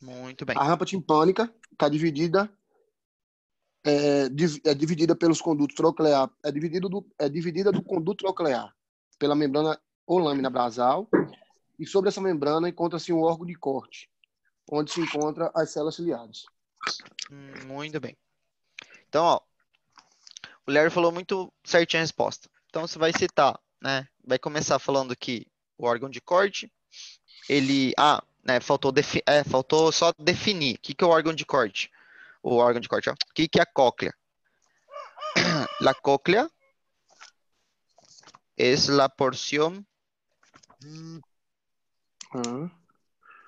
Muito bem. A rampa timpânica está dividida dividida pelos condutos troclear, é dividida do conduto troclear pela membrana ou lâmina basal, e sobre essa membrana encontra-se um órgão de corte, onde se encontra as células ciliares. Muito bem. Então, ó, o Larry falou muito certinho a resposta. Então, você vai citar, né? Vai começar falando que o órgão de corte, ele... né, faltou só definir. O que é o órgão de corte? O órgão de corte, ó. O que é a cóclea? La cóclea es la porción...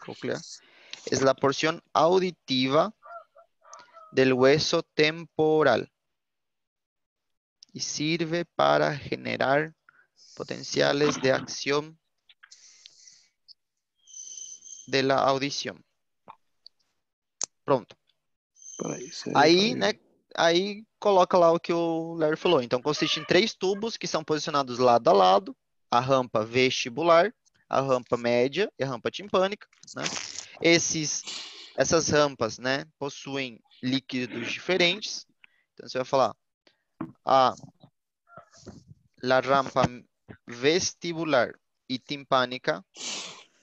Cóclea es la porción auditiva del hueso temporal y sirve para generar potenciales de acción de la audición. Pronto. Aí, né, aí coloca lá o que o Larry falou. Então, consiste em 3 tubos que são posicionados lado a lado, a rampa vestibular, a rampa média e a rampa timpânica, né? Essas rampas, né, possuem líquidos diferentes. Então, você vai falar, la rampa vestibular y timpánica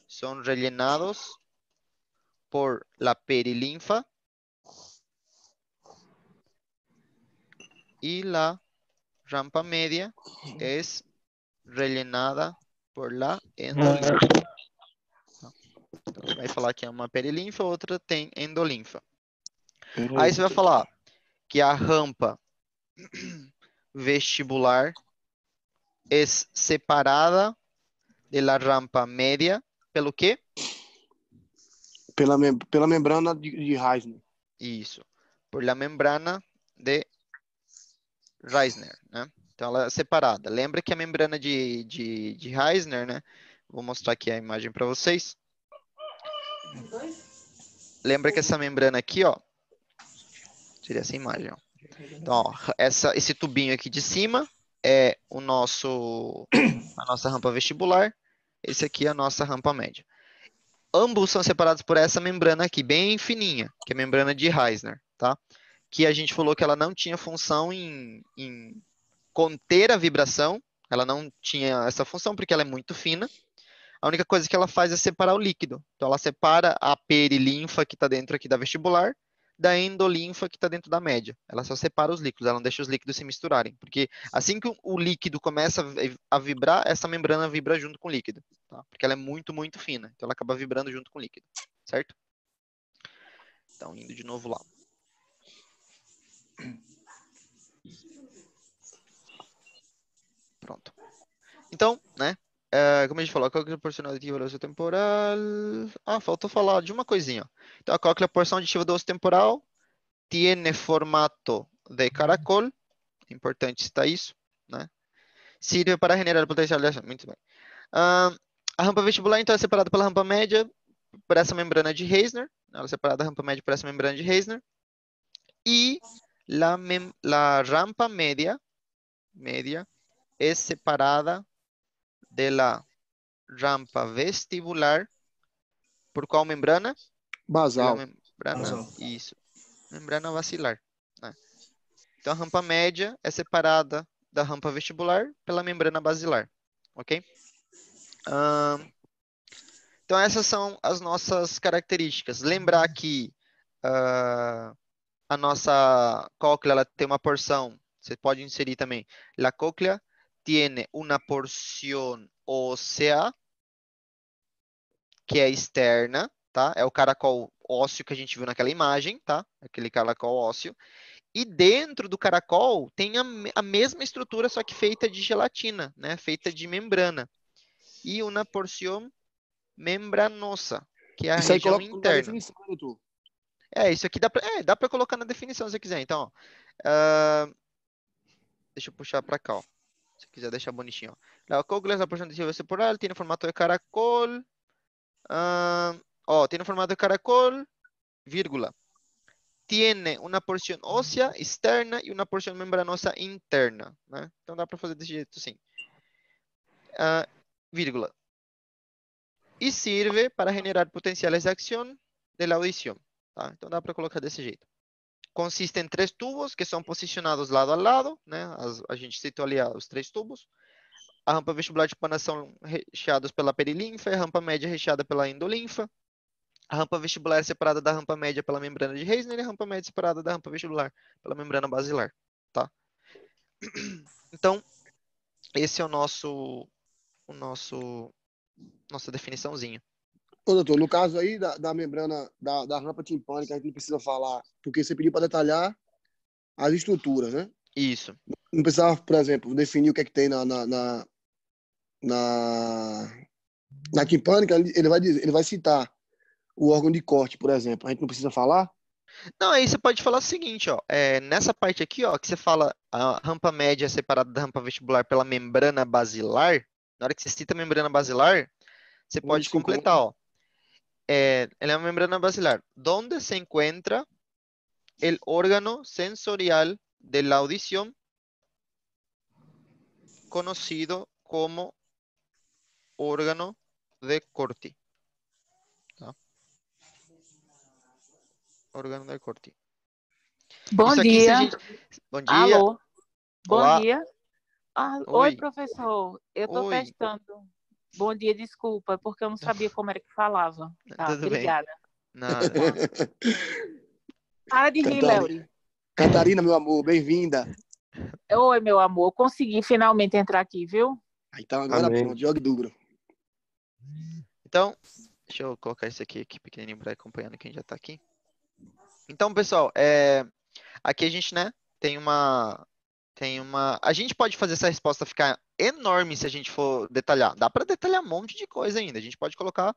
son rellenados por la perilinfa y la rampa media es rellenada por la endolinfa. Então, você vai falar que é uma perilinfa, outra tem endolinfa. Aí você vai falar que a rampa vestibular é separada da rampa média pelo quê? Pela membrana de Reisner. Isso. Por la membrana de Reisner, né? Então ela é separada. Lembra que a membrana de Reisner, né? Vou mostrar aqui a imagem para vocês. Lembra que essa membrana aqui, ó, seria essa imagem, ó. Então, ó, esse tubinho aqui de cima é a nossa rampa vestibular. Esse aqui é a nossa rampa média. Ambos são separados por essa membrana aqui, bem fininha, que é a membrana de Reisner, tá? Que a gente falou que ela não tinha função em conter a vibração. Ela não tinha essa função porque ela é muito fina. A única coisa que ela faz é separar o líquido. Então, ela separa a perilinfa que está dentro aqui da vestibular da endolinfa que está dentro da média. Ela só separa os líquidos, ela não deixa os líquidos se misturarem. Porque assim que o líquido começa a vibrar, essa membrana vibra junto com o líquido. Tá? Porque ela é muito, muito fina. Então, ela acaba vibrando junto com o líquido. Certo? Então, indo de novo lá. Pronto. Então, né? Como a gente falou, a cóclea é a porção auditiva do osso temporal. Faltou falar de uma coisinha. Então, a cóclea é a porção auditiva do osso temporal. Tiene formato de caracol. É importante citar isso, né? Sirve para generar potencial de ação. Muito bem. A rampa vestibular, então, é separada pela rampa média por essa membrana de Reisner. Ela é separada da rampa média por essa membrana de Reisner. E la rampa média é separada de la rampa vestibular por qual membrana? Basal. Membrana, isso. Membrana basilar. Né? Então, a rampa média é separada da rampa vestibular pela membrana basilar. Ok? Então, essas são as nossas características. Lembrar que a nossa cóclea ela tem uma porção, você pode inserir também, la cóclea tiene una porción ósea, que é externa, tá? É o caracol ósseo que a gente viu naquela imagem, tá? Aquele caracol ósseo. E dentro do caracol tem a mesma estrutura, só que feita de gelatina, né? Feita de membrana. E uma porção membranosa, que é a isso aí região coloca interna. Definição, doutor. Isso aqui dá para colocar na definição se você quiser. Então, deixa eu puxar para cá, ó. Se quiser deixar bonitinho. La cóclea es la porción auditiva temporal, tiene formato de caracol. Tiene formato de caracol, vírgula. Tiene una porción ósea externa e uma porção membranosa interna. Né? Então dá para fazer desse jeito assim. Vírgula. e sirve para generar potenciales de acción de la audición. Tá? Então dá para colocar desse jeito. Consiste em 3 tubos que são posicionados lado a lado, né? A gente citou ali os 3 tubos. A rampa vestibular de panação recheados pela perilinfa e a rampa média recheada pela endolinfa. A rampa vestibular é separada da rampa média pela membrana de Reisner e a rampa média separada da rampa vestibular pela membrana basilar, tá? Então, esse é nossa definiçãozinha. Ô, doutor, no caso aí da membrana, da rampa timpânica, a gente não precisa falar, porque você pediu para detalhar as estruturas, né? Isso. Não precisava, por exemplo, definir o que é que tem na timpânica, ele vai citar o órgão de corte, por exemplo. A gente não precisa falar? Não, aí você pode falar o seguinte, ó, nessa parte aqui, ó, que você fala a rampa média é separada da rampa vestibular pela membrana basilar, na hora que você cita a membrana basilar, você pode completar, ó. Ela é uma membrana basilar. Donde se encuentra el órgano sensorial de la audición conocido como órgano de corte. Tá? Órgano de corte. Bom Isso aqui, dia. Bom dia. Alô. Bom Olá. dia. Oi, professor. Eu estou Oi. testando. Bom dia, desculpa, porque eu não sabia como era que falava. Tá, Tudo obrigada. bem. Nada. Para de rir, Léo. Catarina, meu amor, bem-vinda. Oi, meu amor. Consegui finalmente entrar aqui, viu? Então, agora pronto, jogue duro. Então, deixa eu colocar isso aqui pequenininho para ir acompanhando quem já está aqui. Então, pessoal, aqui a gente, né, tem uma... A gente pode fazer essa resposta ficar enorme se a gente for detalhar. Dá para detalhar um monte de coisa ainda. A gente pode colocar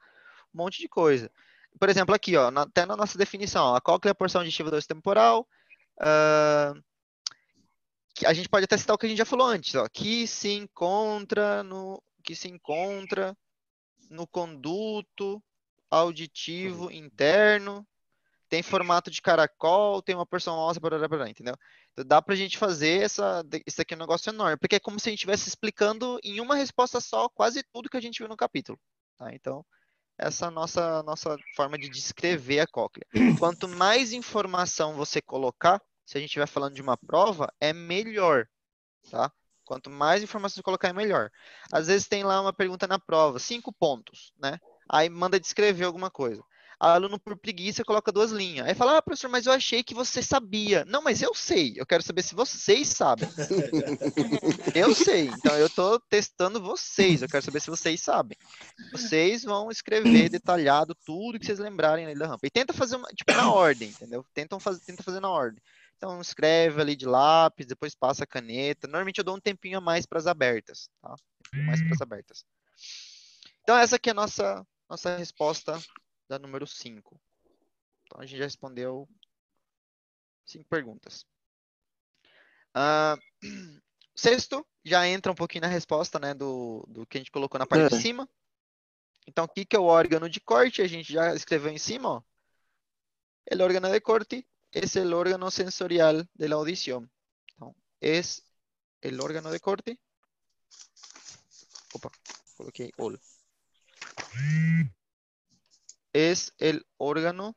um monte de coisa. Por exemplo, aqui, ó, até na nossa definição, ó, a cóclea é a porção auditiva do osso temporal. A gente pode até citar o que a gente já falou antes, ó, que se encontra no conduto auditivo interno, tem formato de caracol, tem uma porção óssea, entendeu? Então, dá pra gente fazer isso aqui é um negócio enorme, porque é como se a gente estivesse explicando em uma resposta só quase tudo que a gente viu no capítulo. Tá? Então, essa é a nossa forma de descrever a cóclea. Quanto mais informação você colocar, se a gente estiver falando de uma prova, é melhor. Tá? Quanto mais informação você colocar, é melhor. Às vezes tem lá uma pergunta na prova, 5 pontos, né? Aí manda descrever alguma coisa. O aluno, por preguiça, coloca 2 linhas. Aí fala, professor, mas eu achei que você sabia. Não, mas eu sei. Eu quero saber se vocês sabem. Eu sei. Então, eu estou testando vocês. Eu quero saber se vocês sabem. Vocês vão escrever detalhado tudo que vocês lembrarem ali da rampa. E tenta fazer, na ordem, entendeu? Tenta fazer na ordem. Então, escreve ali de lápis, depois passa a caneta. Normalmente, eu dou um tempinho a mais para as abertas, tá? Mais para as abertas. Então, essa aqui é a nossa resposta da número 5. Então, a gente já respondeu 5 perguntas. Sexto, já entra um pouquinho na resposta, né, do que a gente colocou na parte de cima. Então, o que é o órgano de corte? A gente já escreveu em cima, ó. El órgano de corte es el órgano sensorial de la audición. Então, es el órgano de corte. Opa, coloquei ol. Es el órgano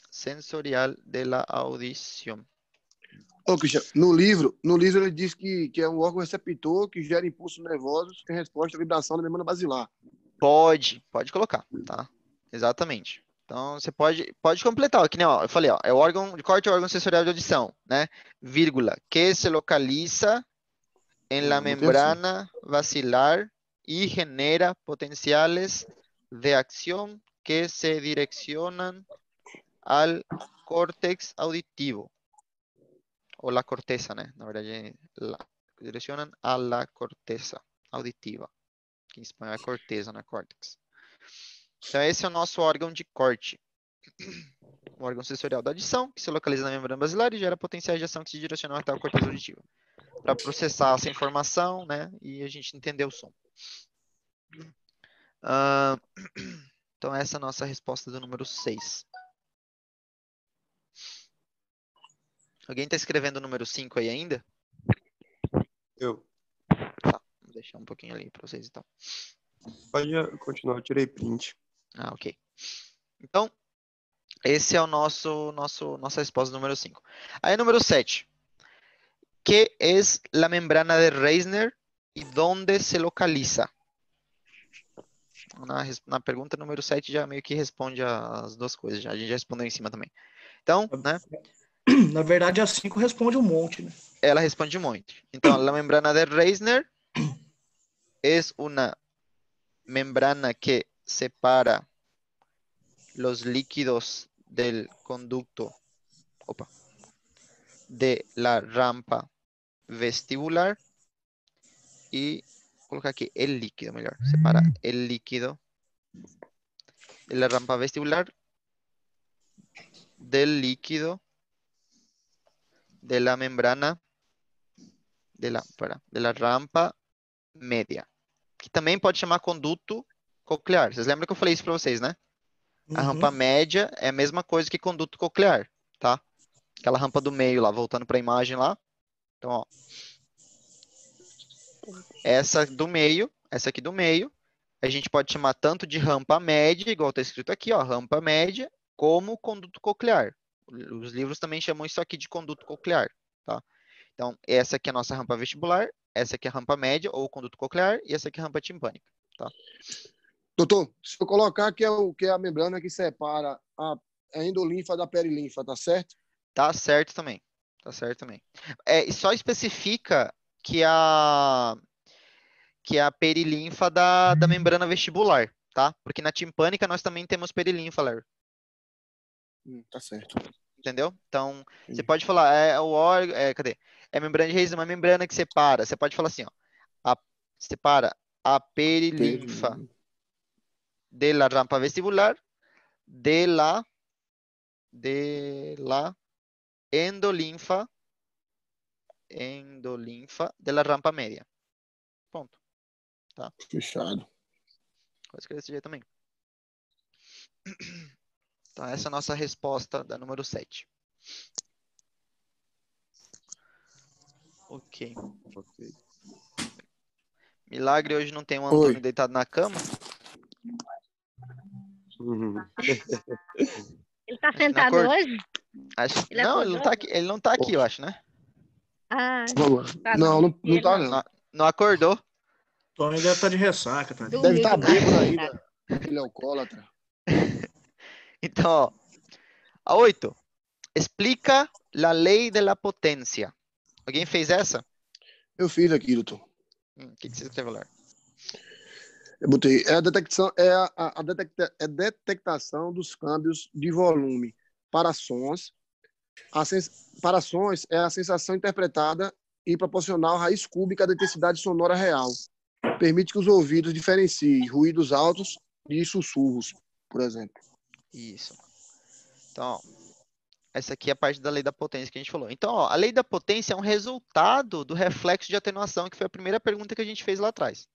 sensorial de la audición. Ô, Cristian, no livro ele diz que é um órgão receptor que gera impulsos nervosos em resposta à vibração da membrana basilar. Pode colocar, tá? Exatamente. Então, você pode completar, que nem, ó, eu falei, ó, é o órgão de corte, é o órgão sensorial de audição, né? Vírgula, que se localiza en la membrana basilar y genera potenciales de acción que se direccionan al córtex auditivo. O la corteza, né? Na verdade, direcionam a la corteza auditiva. Que em espanhol é corteza, não é córtex. Então, esse é o nosso órgão de corte. O órgão sensorial da audição, que se localiza na membrana basilar e gera potenciais de ação que se direcionam até o corteza auditivo. Para processar essa informação, né? E a gente entender o som. Então, essa é a nossa resposta do número 6. Alguém está escrevendo o número 5 aí ainda? Eu. Tá, vou deixar um pouquinho ali para vocês então. Pode continuar, eu tirei print. Ah, ok. Então, esse é o nossa resposta número 5. Aí, número 7. ¿Qué es la membrana de Reisner y dónde se localiza? Na pergunta número 7 já meio que responde as duas coisas. A gente já respondeu em cima também. Então, né? Na verdade, a 5 responde um monte, né? Ela responde um monte. Então, la membrana de Reisner es una membrana que separa los líquidos del conducto de la rampa vestibular y colocar aquí el líquido, mejor. Separa el líquido de la rampa vestibular del líquido de la membrana de la rampa média. Que também pode chamar conduto coclear. Vocês lembram que eu falei isso para vocês, né? A rampa média é a mesma coisa que conduto coclear, tá? Aquela rampa do meio lá, voltando para a imagem lá. Então, ó. Essa do meio, essa aqui do meio, a gente pode chamar tanto de rampa média, igual está escrito aqui, ó, rampa média, como conduto coclear. Os livros também chamam isso aqui de conduto coclear, tá? Então, essa aqui é a nossa rampa vestibular, essa aqui é a rampa média, ou conduto coclear, e essa aqui é a rampa timpânica, tá? Doutor, se eu colocar que é a membrana que separa a endolinfa da perilinfa, tá certo? Tá certo também. Tá certo também. E só especifica que a perilinfa da membrana vestibular, tá? Porque na timpânica nós também temos perilinfa, Larry. Tá certo. Entendeu? Então, você pode falar, o órgão, cadê? É membrana de Reisner, uma membrana que separa. Você pode falar assim, ó. Separa a perilinfa de la rampa vestibular de la endolinfa de la rampa média. Ponto. Tá? Fechado. Pode escrever desse jeito também. Então, essa é a nossa resposta da número 7. Ok. Milagre hoje não tem o Antônio deitado na cama? Ele tá sentado hoje? Não, ele não tá aqui, eu acho, né? Ah, tá não tá, não. Não acordou? Tony deve estar de ressaca, tá? Deve estar bêbado ainda. Ele é alcoólatra. Então, ó. A 8. Explica a lei de la potência. Alguém fez essa? Eu fiz aqui, doutor. O que você escreveu lá? Eu botei. É a detectação dos câmbios de volume para sons. Para sons é a sensação interpretada e proporcional à raiz cúbica da intensidade sonora real. Permite que os ouvidos diferenciem ruídos altos de sussurros, por exemplo. Isso. Então, ó, essa aqui é a parte da lei da potência que a gente falou. Então, ó, a lei da potência é um resultado do reflexo de atenuação, que foi a primeira pergunta que a gente fez lá atrás.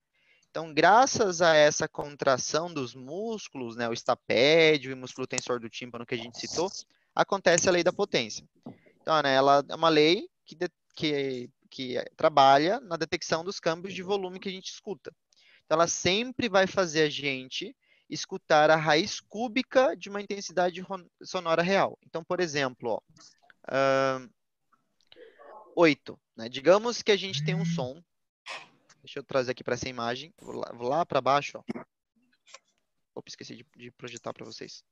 Então, graças a essa contração dos músculos, né, o estapédio e o músculo tensor do tímpano que a gente citou, acontece a lei da potência. Então, né, ela é uma lei que trabalha na detecção dos câmbios de volume que a gente escuta. Então, ela sempre vai fazer a gente escutar a raiz cúbica de uma intensidade sonora real. Então, por exemplo, ó, 8. Né? Digamos que a gente tem um som. Deixa eu trazer aqui para essa imagem. Vou lá para baixo. Ó. Opa, esqueci de projetar para vocês.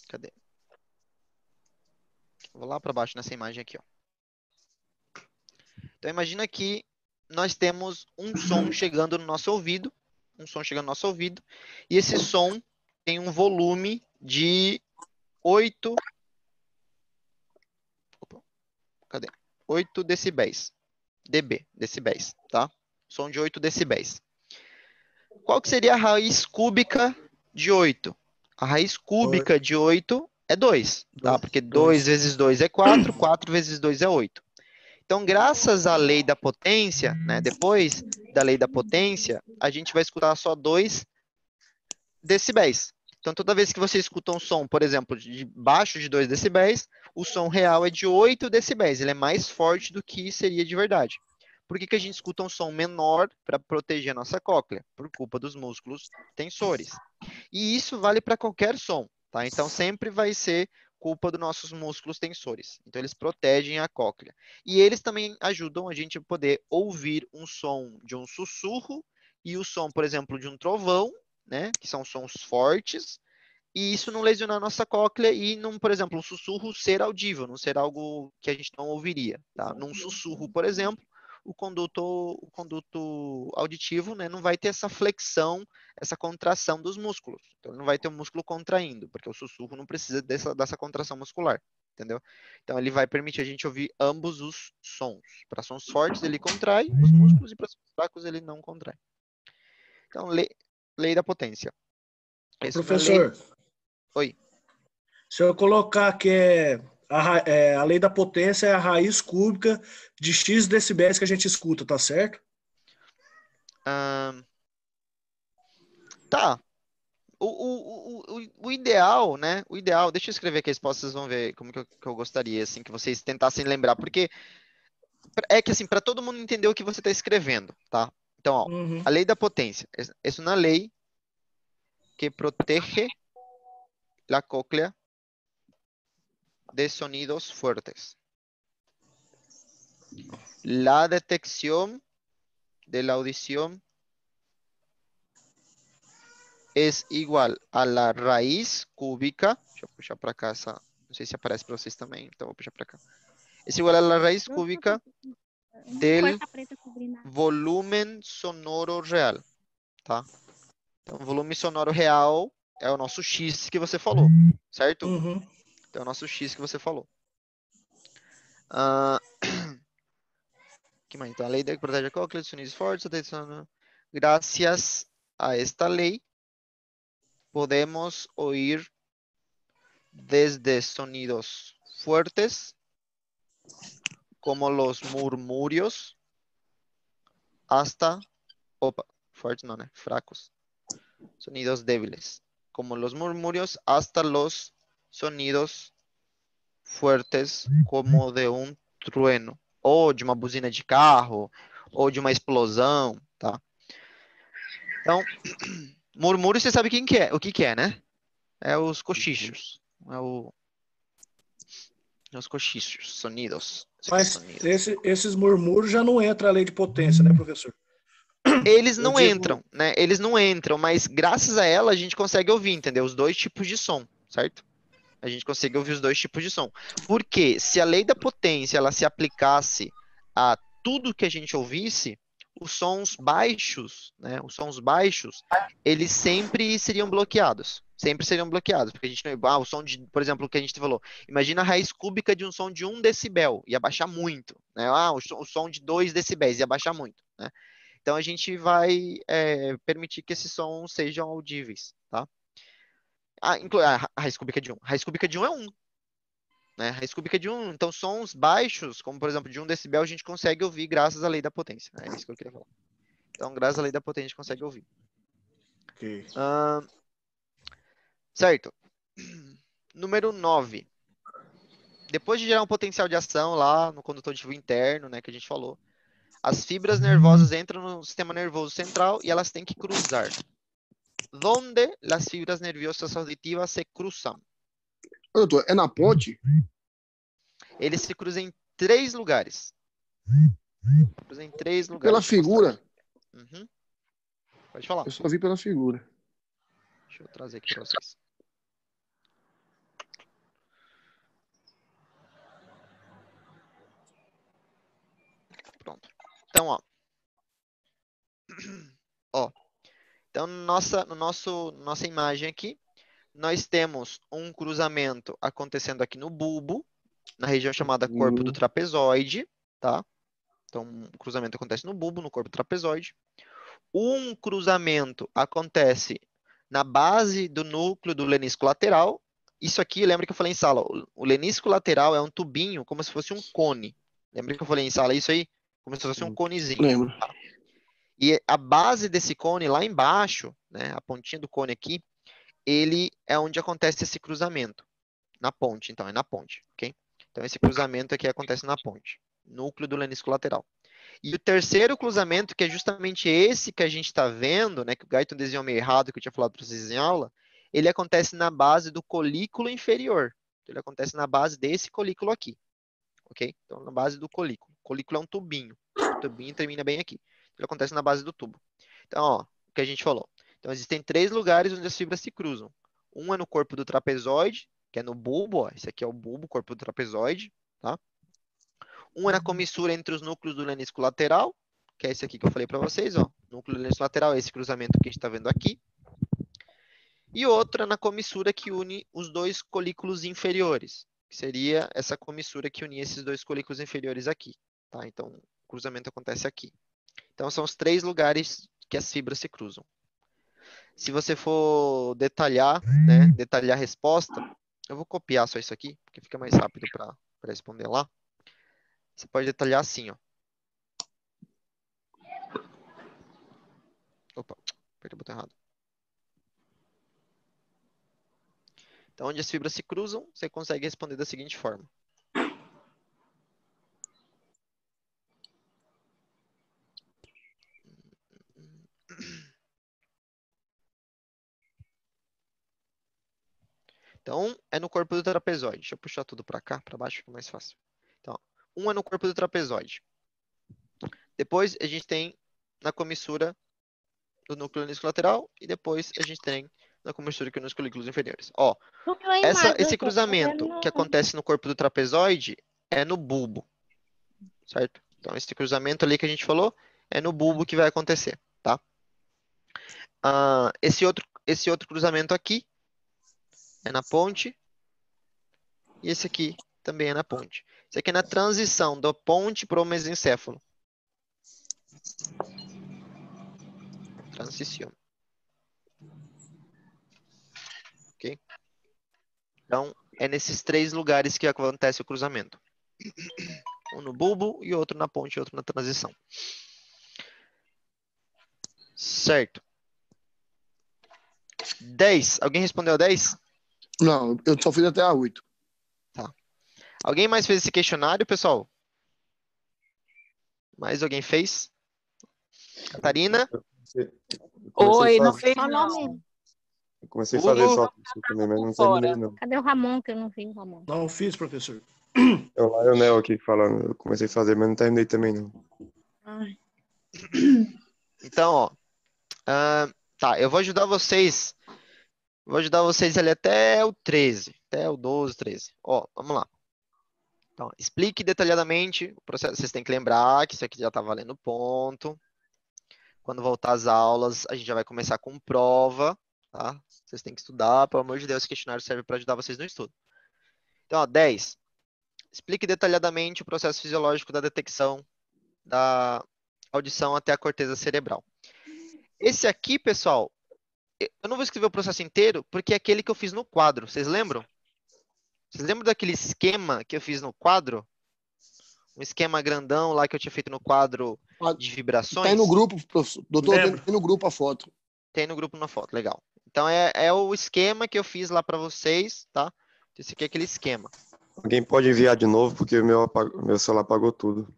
Cadê? Vou lá para baixo nessa imagem aqui. Ó. Então, imagina que nós temos um som chegando no nosso ouvido. E esse som tem um volume de 8 decibéis. Decibéis, tá? Som de 8 decibéis. Qual que seria a raiz cúbica de 8? A raiz cúbica de 8 é 2, tá? Porque 2 vezes 2 é 4, 4 vezes 2 é 8. Então, graças à lei da potência, né, depois da lei da potência, a gente vai escutar só 2 decibéis. Então, toda vez que você escuta um som, por exemplo, de baixo de 2 decibéis, o som real é de 8 decibéis. Ele é mais forte do que seria de verdade. Por que que a gente escuta um som menor para proteger a nossa cóclea? Por culpa dos músculos tensores. E isso vale para qualquer som, tá? Então, sempre vai ser culpa dos nossos músculos tensores. Então, eles protegem a cóclea. E eles também ajudam a gente a poder ouvir um som de um sussurro e o som, por exemplo, de um trovão, né? Que são sons fortes. E isso não lesionar a nossa cóclea e, não, por exemplo, um sussurro ser audível, não ser algo que a gente não ouviria, tá? Num sussurro, por exemplo, o conduto auditivo, né, não vai ter essa flexão, essa contração dos músculos. Então, ele não vai ter o músculo contraindo, porque o sussurro não precisa dessa contração muscular, entendeu? Então, ele vai permitir a gente ouvir ambos os sons. Para sons fortes, ele contrai os músculos e para sons fracos, ele não contrai. Então, lei da potência. Professor, Oi. se eu colocar que a lei da potência é a raiz cúbica de X decibéis que a gente escuta, tá certo? Tá. O ideal, né? O ideal, deixa eu escrever aqui a resposta, vocês vão ver como que eu gostaria, assim, que vocês tentassem lembrar, porque é que, assim, para todo mundo entender o que você está escrevendo, tá? Então, ó, a lei da potência. É uma lei que protege la cóclea de sonidos fuertes. La detección de la audición es igual a la raíz cúbica. Deixa eu puxar para cá essa. Não sei se aparece para vocês também, então vou puxar para cá. Es igual a la raíz cúbica del volumen sonoro real, tá? Então, o volume sonoro real é o nosso X que você falou, certo? Então, é o nosso X que você falou. Que mais? Então, a lei que protege a cóclea de sonidos fortes. Gracias a esta ley, podemos oír desde sonidos fuertes, como los murmurios, hasta, fuertes no, fracos, sonidos débiles, como los murmurios, hasta los sonidos fuertes, como de um trueno, ou de uma buzina de carro, ou de uma explosão, tá? Então, murmúrio, você sabe quem que é, o que que é, né? É os cochichos. Os cochichos, sonidos. Mas esses murmúrios já não entra a lei de potência, né, professor? Eles não entram, né? Eles não entram, mas graças a ela a gente consegue ouvir, entendeu? Os dois tipos de som, certo? A gente consegue ouvir os dois tipos de som. Porque se a lei da potência ela se aplicasse a tudo que a gente ouvisse, os sons baixos, né? Os sons baixos, eles sempre seriam bloqueados. Sempre seriam bloqueados. Porque a gente não. O som de, por exemplo, o que a gente falou. Imagina a raiz cúbica de um som de 1 decibel. Ia baixar muito. Né? O som de 2 decibéis ia baixar muito. Né? Então a gente vai permitir que esses sons sejam audíveis, tá? A raiz cúbica de 1. A raiz cúbica de 1 é 1. Né? A raiz cúbica de 1. Então, sons baixos, como por exemplo de 1 decibel, a gente consegue ouvir graças à lei da potência. É isso que eu queria falar. Então, graças à lei da potência, a gente consegue ouvir. Okay. Certo. Número 9. Depois de gerar um potencial de ação lá no condutor auditivo interno, né, que a gente falou, as fibras nervosas entram no sistema nervoso central e elas têm que cruzar. Donde las fibras nerviosas auditivas se cruzam? Doutor, é na ponte? Eles se cruzam em 3 lugares. Cruzam em 3 lugares. Pela figura? Uhum. Pode falar. Eu só vi pela figura. Deixa eu trazer aqui para vocês. Pronto. Então, ó. Então, nossa imagem aqui, nós temos um cruzamento acontecendo aqui no bulbo, na região chamada corpo do trapezoide, tá? Então, um cruzamento acontece no bulbo, no corpo trapezoide. Um cruzamento acontece na base do núcleo do lenisco lateral. Isso aqui, lembra que eu falei em sala, o lenisco lateral é um tubinho, como se fosse um cone. Lembra que eu falei em sala isso aí? Como se fosse um conezinho. Lembro. Tá? E a base desse cone, lá embaixo, né, a pontinha do cone aqui, ele é onde acontece esse cruzamento. Na ponte, então, é na ponte, ok? Então, esse cruzamento aqui acontece na ponte. Núcleo do lenisco lateral. E o terceiro cruzamento, que é justamente esse que a gente está vendo, né, que o Guyton desenhou meio errado, que eu tinha falado para vocês em aula, ele acontece na base do colículo inferior. Ele acontece na base desse colículo aqui, ok? Então, na base do colículo. O colículo é um tubinho. O tubinho termina bem aqui. Ele acontece na base do tubo. Então, ó, o que a gente falou. Então, existem 3 lugares onde as fibras se cruzam. Um é no corpo do trapezoide, que é no bulbo, ó. Esse aqui é o bulbo, corpo do trapezoide, tá? Um é na comissura entre os núcleos do lenisco lateral, que é esse aqui que eu falei para vocês, ó. Núcleo do lenisco lateral é esse cruzamento que a gente está vendo aqui. E outra na comissura que une os 2 colículos inferiores, que seria essa comissura que unia esses 2 colículos inferiores aqui, tá? Então, o cruzamento acontece aqui. Então, são os 3 lugares que as fibras se cruzam. Se você for detalhar, né, detalhar a resposta, eu vou copiar só isso aqui, porque fica mais rápido para responder lá. Você pode detalhar assim, ó. Opa, apertei o botão errado. Então, onde as fibras se cruzam, você consegue responder da seguinte forma. Então, é no corpo do trapezoide. Deixa eu puxar tudo para cá, para baixo, fica mais fácil. Então, um é no corpo do trapezoide. Depois, a gente tem na comissura do núcleo lenisco lateral e depois a gente tem na comissura que une os colículos inferiores. Ó, Subiu a imagem, esse eu tô cruzamento vendo. que acontece no corpo do trapezoide é no bulbo, certo? Então, esse cruzamento ali que a gente falou é no bulbo que vai acontecer, tá? Esse outro cruzamento aqui é na ponte e esse aqui também é na ponte. Isso aqui é na transição da ponte para o mesencéfalo. Transição. Ok? Então, é nesses 3 lugares que acontece o cruzamento. Um no bulbo e outro na ponte e outro na transição. Certo. 10. Alguém respondeu a 10? Não, eu só fiz até a 8. Tá. Alguém mais fez esse questionário, pessoal? Mais alguém fez? Catarina? Oi, não fazer, fez Só não. nome. eu comecei a Hugo? fazer só isso também, mas não terminei não. Cadê o Ramon, que eu não vi o Ramon? Não fiz, professor. É o Lionel aqui falando. Eu comecei a fazer, mas não terminei também não. Ai. Então, ó. Tá, eu vou ajudar vocês. Vou ajudar vocês ali até o 13. Até o 12, 13. Ó, vamos lá. Então, explique detalhadamente o processo. Vocês têm que lembrar que isso aqui já está valendo ponto. Quando voltar às aulas, a gente já vai começar com prova, tá? Vocês têm que estudar, pelo amor de Deus, esse questionário serve para ajudar vocês no estudo. Então, ó, 10. Explique detalhadamente o processo fisiológico da detecção da audição até a corteza cerebral. Esse aqui, pessoal, eu não vou escrever o processo inteiro, porque é aquele que eu fiz no quadro. Vocês lembram? Vocês lembram daquele esquema que eu fiz no quadro? Um esquema grandão lá que eu tinha feito no quadro de vibrações? Tem no grupo, professor. Doutor, tem no grupo a foto. Tem no grupo na foto, legal. Então, é o esquema que eu fiz lá para vocês, tá? Esse aqui é aquele esquema. Alguém pode enviar de novo, porque o meu celular apagou tudo.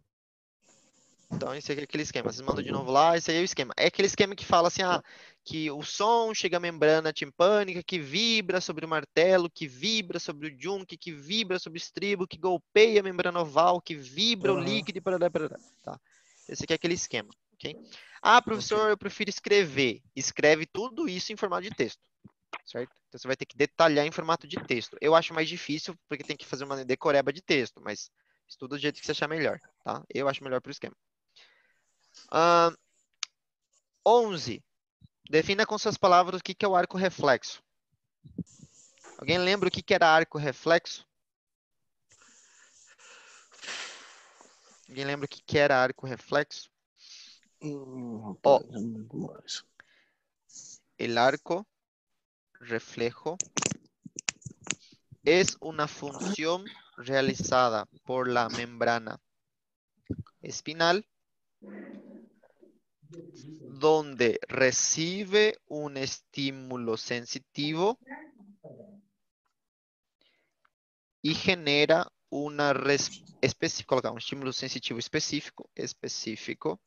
Então, esse aqui é aquele esquema. Vocês mandam de novo lá, esse aí é o esquema. É aquele esquema que fala assim, que o som chega à membrana timpânica, que vibra sobre o martelo, que vibra sobre o junque, que vibra sobre o estribo, que golpeia a membrana oval, que vibra o líquido e parará. Tá? Esse aqui é aquele esquema, ok? Professor, eu prefiro escrever. Escreve tudo isso em formato de texto, certo? Então, você vai ter que detalhar em formato de texto. Eu acho mais difícil, porque tem que fazer uma decoreba de texto, mas estuda do jeito que você achar melhor, tá? Eu acho melhor para o esquema. 11. Defina com suas palavras o que é o arco reflexo. Alguém lembra o que era arco reflexo? Alguém lembra o que era arco reflexo? El arco reflejo es una función realizada por la membrana espinal donde recibe un estímulo sensitivo y genera colocar um estímulo sensitivo específico,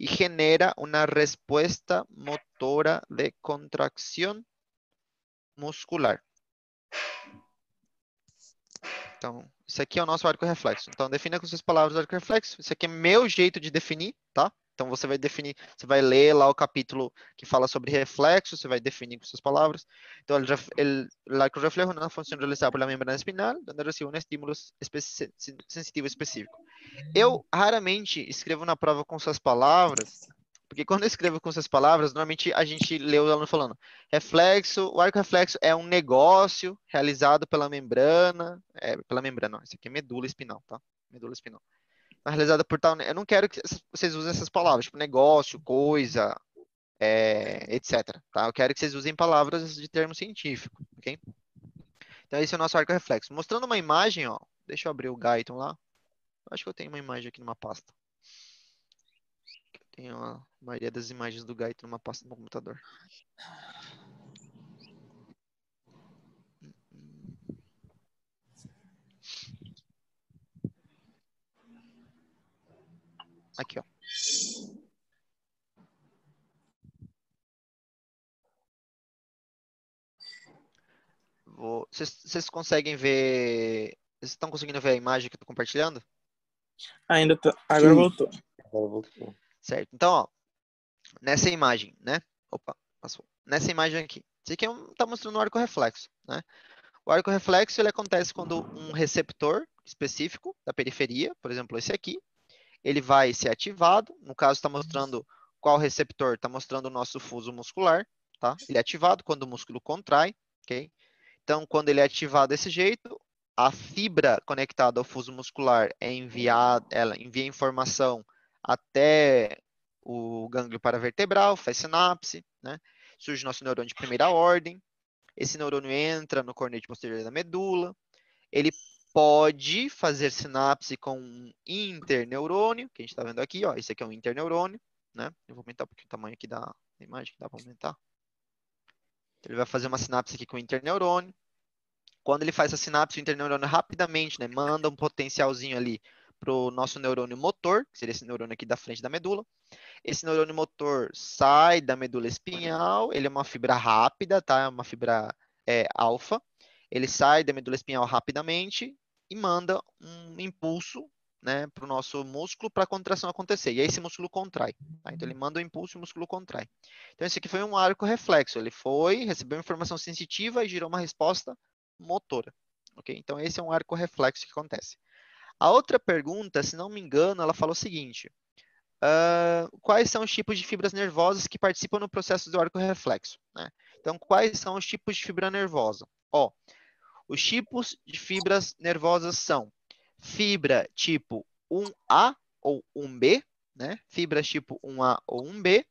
y genera una respuesta motora de contracción muscular. Então, isso aqui é o nosso arco reflexo. Então, defina com suas palavras o arco reflexo. Isso aqui é meu jeito de definir, tá? Então, você vai definir, você vai ler lá o capítulo que fala sobre reflexo, você vai definir com suas palavras. Então, el arco reflejo é uma função realizada pela membrana espinal, onde recebe um estímulo sensitivo específico. Eu raramente escrevo na prova com suas palavras, porque quando eu escrevo com suas palavras, normalmente a gente lê o aluno falando reflexo, o arco reflexo é um negócio realizado pela membrana, não, isso aqui é medula espinal, tá? Medula espinal. É realizada por tal, eu não quero que vocês usem essas palavras, tipo negócio, coisa, etc, tá? Eu quero que vocês usem palavras de termo científico, ok? Então esse é o nosso arco reflexo. Mostrando uma imagem, ó, deixa eu abrir o Guyton lá. Eu acho que eu tenho uma imagem aqui numa pasta. Tenho a maioria das imagens do Guyton numa pasta no computador. Aqui, ó. Vocês conseguem ver... Vocês estão conseguindo ver a imagem que eu estou compartilhando? Ainda tô. Agora voltou. Certo. Então, ó, nessa imagem, né? Opa, passou. Nessa imagem aqui. Isso aqui está mostrando o arco reflexo, né? O arco reflexo ele acontece quando um receptor específico da periferia, por exemplo, esse aqui, ele vai ser ativado. No caso, está mostrando qual receptor? Está mostrando o nosso fuso muscular, tá? Ele é ativado quando o músculo contrai, ok? Então, quando ele é ativado desse jeito, a fibra conectada ao fuso muscular ela envia informação até o gânglio paravertebral, faz sinapse, né? Surge nosso neurônio de primeira ordem. Esse neurônio entra no cornete posterior da medula. Ele pode fazer sinapse com um interneurônio, que a gente está vendo aqui, ó. Esse aqui é um interneurônio, né? Eu vou aumentar um pouquinho o tamanho aqui da imagem, que dá para aumentar. Ele vai fazer uma sinapse aqui com o interneurônio. Quando ele faz a sinapse, o interneurônio rapidamente, né, manda um potencialzinho ali para o nosso neurônio motor, que seria esse neurônio aqui da frente da medula. Esse neurônio motor sai da medula espinhal, ele é uma fibra rápida, tá? É uma fibra alfa. Ele sai da medula espinhal rapidamente e manda um impulso, né, para o nosso músculo para a contração acontecer. E aí esse músculo contrai. Tá? Então ele manda o impulso e o músculo contrai. Então esse aqui foi um arco reflexo. Ele recebeu informação sensitiva e gerou uma resposta motora. Okay? Então esse é um arco reflexo que acontece. A outra pergunta, se não me engano, ela falou o seguinte: quais são os tipos de fibras nervosas que participam no processo do arco reflexo? Né? Então, quais são os tipos de fibra nervosa? Ó, os tipos de fibras nervosas são fibra tipo 1A ou 1B, né? Fibras tipo 1A ou 1B,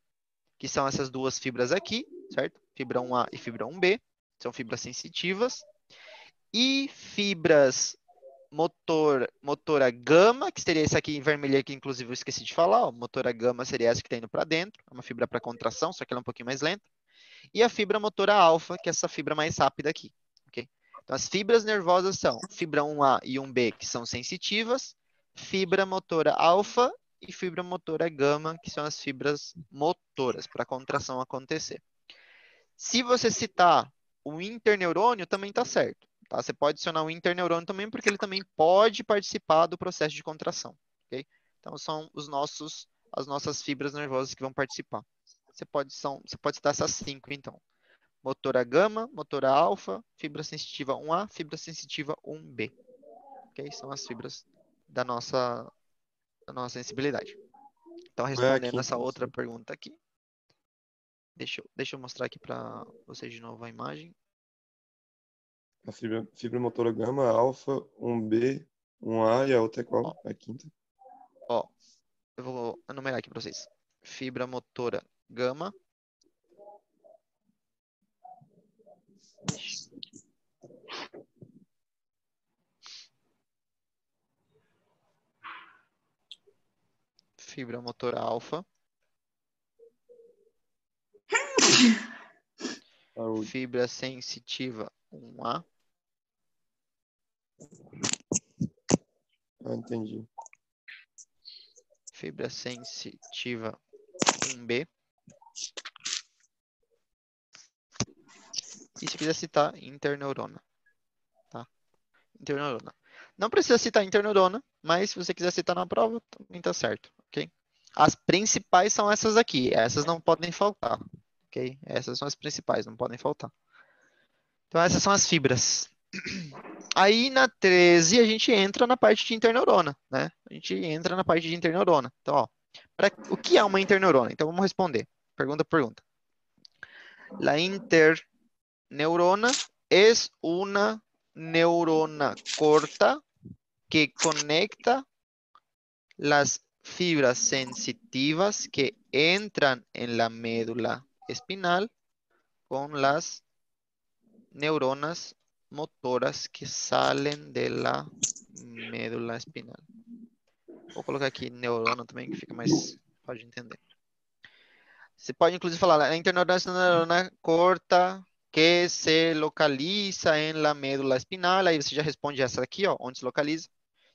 que são essas duas fibras aqui, certo? Fibra 1A e fibra 1B, são fibras sensitivas. E fibras motora gama, que seria essa aqui em vermelho, que inclusive eu esqueci de falar, ó, motora gama seria essa que está indo para dentro, é uma fibra para contração, só que ela é um pouquinho mais lenta. E a fibra motora alfa, que é essa fibra mais rápida aqui, ok? Então as fibras nervosas são fibra 1A e 1B, que são sensitivas, fibra motora alfa e fibra motora gama, que são as fibras motoras, para a contração acontecer. Se você citar o interneurônio, também está certo. Tá? Você pode adicionar o interneurônio também, porque ele também pode participar do processo de contração. Okay? Então, são as nossas fibras nervosas que vão participar. Você pode citar essas 5, então. Motora gama, motora alfa, fibra sensitiva 1A, fibra sensitiva 1B. Okay? São as fibras da nossa sensibilidade. Então, respondendo essa outra pergunta aqui. Deixa eu mostrar aqui para vocês de novo a imagem. A fibra motora gama, alfa, 1B, 1A e a outra é qual? A quinta? Ó, eu vou enumerar aqui para vocês. Fibra motora gama. Fibra motora alfa. Fibra sensitiva 1A. Ah, entendi. Fibra sensitiva 1B. E se quiser citar interneurona, tá? Interneurona. Não precisa citar interneurona, mas se você quiser citar na prova, também tá certo, ok? As principais são essas aqui. Essas não podem faltar, ok? Essas são as principais, não podem faltar. Então essas são as fibras. Aí na 13 a gente entra na parte de interneurona, né? A gente entra na parte de interneurona. Então, ó, o que é uma interneurona? Então vamos responder. Pergunta por pergunta. La interneurona es una neurona corta que conecta las fibras sensitivas que entran en la médula espinal con las neuronas motoras que salen de la médula espinal. Vou colocar aqui neurona também, que fica mais fácil de entender. Você pode, inclusive, falar, a interneurona es una neurona corta que se localiza en la médula espinal. Aí você já responde essa aqui, ó, onde se localiza.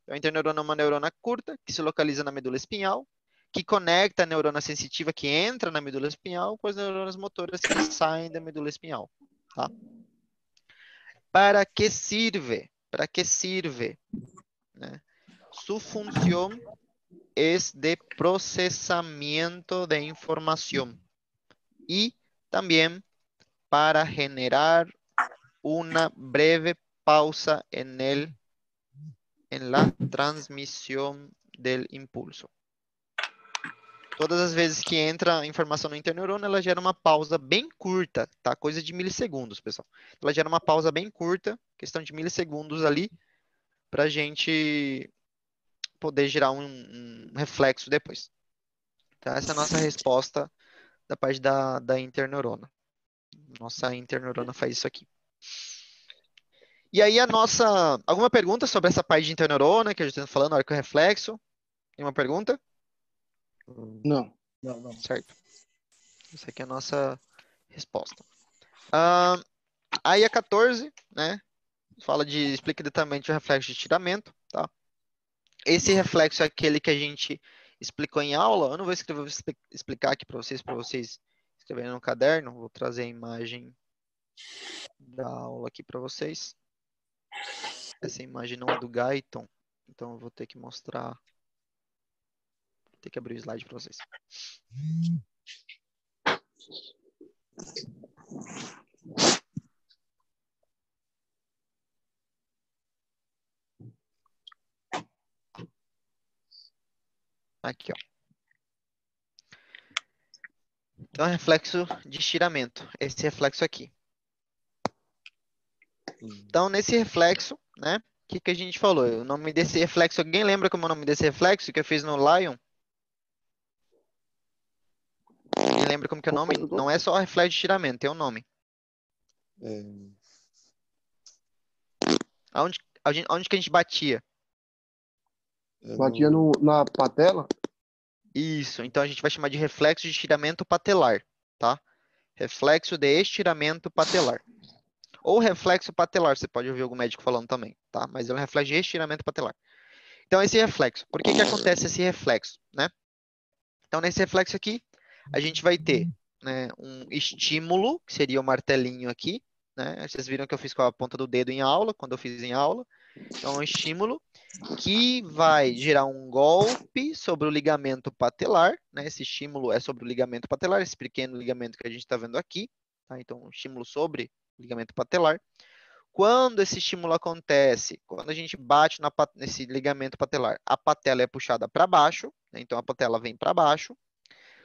Então, a interneurona é uma neurona curta que se localiza na medula espinhal, que conecta a neurona sensitiva que entra na medula espinhal com as neuronas motoras que saem da medula espinhal. Tá? ¿Para qué sirve? ¿Para qué sirve? ¿Eh? Su función es de procesamiento de información y también para generar una breve pausa en la transmissão del impulso. Todas as vezes que entra informação no interneurona, ela gera uma pausa bem curta, tá? Coisa de milissegundos, pessoal. Ela gera uma pausa bem curta, questão de milissegundos ali, para a gente poder gerar um reflexo depois. Então, essa é a nossa resposta da parte da interneurona. Nossa interneurona faz isso aqui. E aí alguma pergunta sobre essa parte de interneurona que a gente está falando, arco-reflexo? Nenhuma pergunta? Não. Certo. Essa aqui é a nossa resposta. Aí a 14, né? Explica detalhadamente o reflexo de estiramento, tá? Esse reflexo é aquele que a gente explicou em aula. Eu não vou explicar aqui para vocês escreverem no caderno. Vou trazer a imagem da aula aqui para vocês. Essa imagem não é do Guyton, então eu vou ter que mostrar. Vou ter que abrir o slide para vocês. Aqui, ó. Então, reflexo de estiramento. Esse reflexo aqui. Então, nesse reflexo, né? O que a gente falou? O nome desse reflexo, alguém lembra como é o nome desse reflexo que eu fiz no Lion? Alguém lembra como que é o nome? Não é só reflexo de estiramento, tem um nome. Aonde que a gente batia? Batia na patela? Isso, então a gente vai chamar de reflexo de estiramento patelar, tá? Reflexo de estiramento patelar. Ou reflexo patelar, você pode ouvir algum médico falando também, tá? Mas é um reflexo de estiramento patelar. Então, esse reflexo, por que acontece esse reflexo, né? Então, nesse reflexo aqui, a gente vai ter, né, um estímulo, que seria o martelinho aqui, né? Vocês viram que eu fiz com a ponta do dedo em aula, quando eu fiz em aula. Então, é um estímulo que vai gerar um golpe sobre o ligamento patelar, né? Esse estímulo é sobre o ligamento patelar, esse pequeno ligamento que a gente está vendo aqui, tá? Então, um estímulo sobre o ligamento patelar. Quando esse estímulo acontece, quando a gente bate nesse ligamento patelar, a patela é puxada para baixo, né? Então a patela vem para baixo.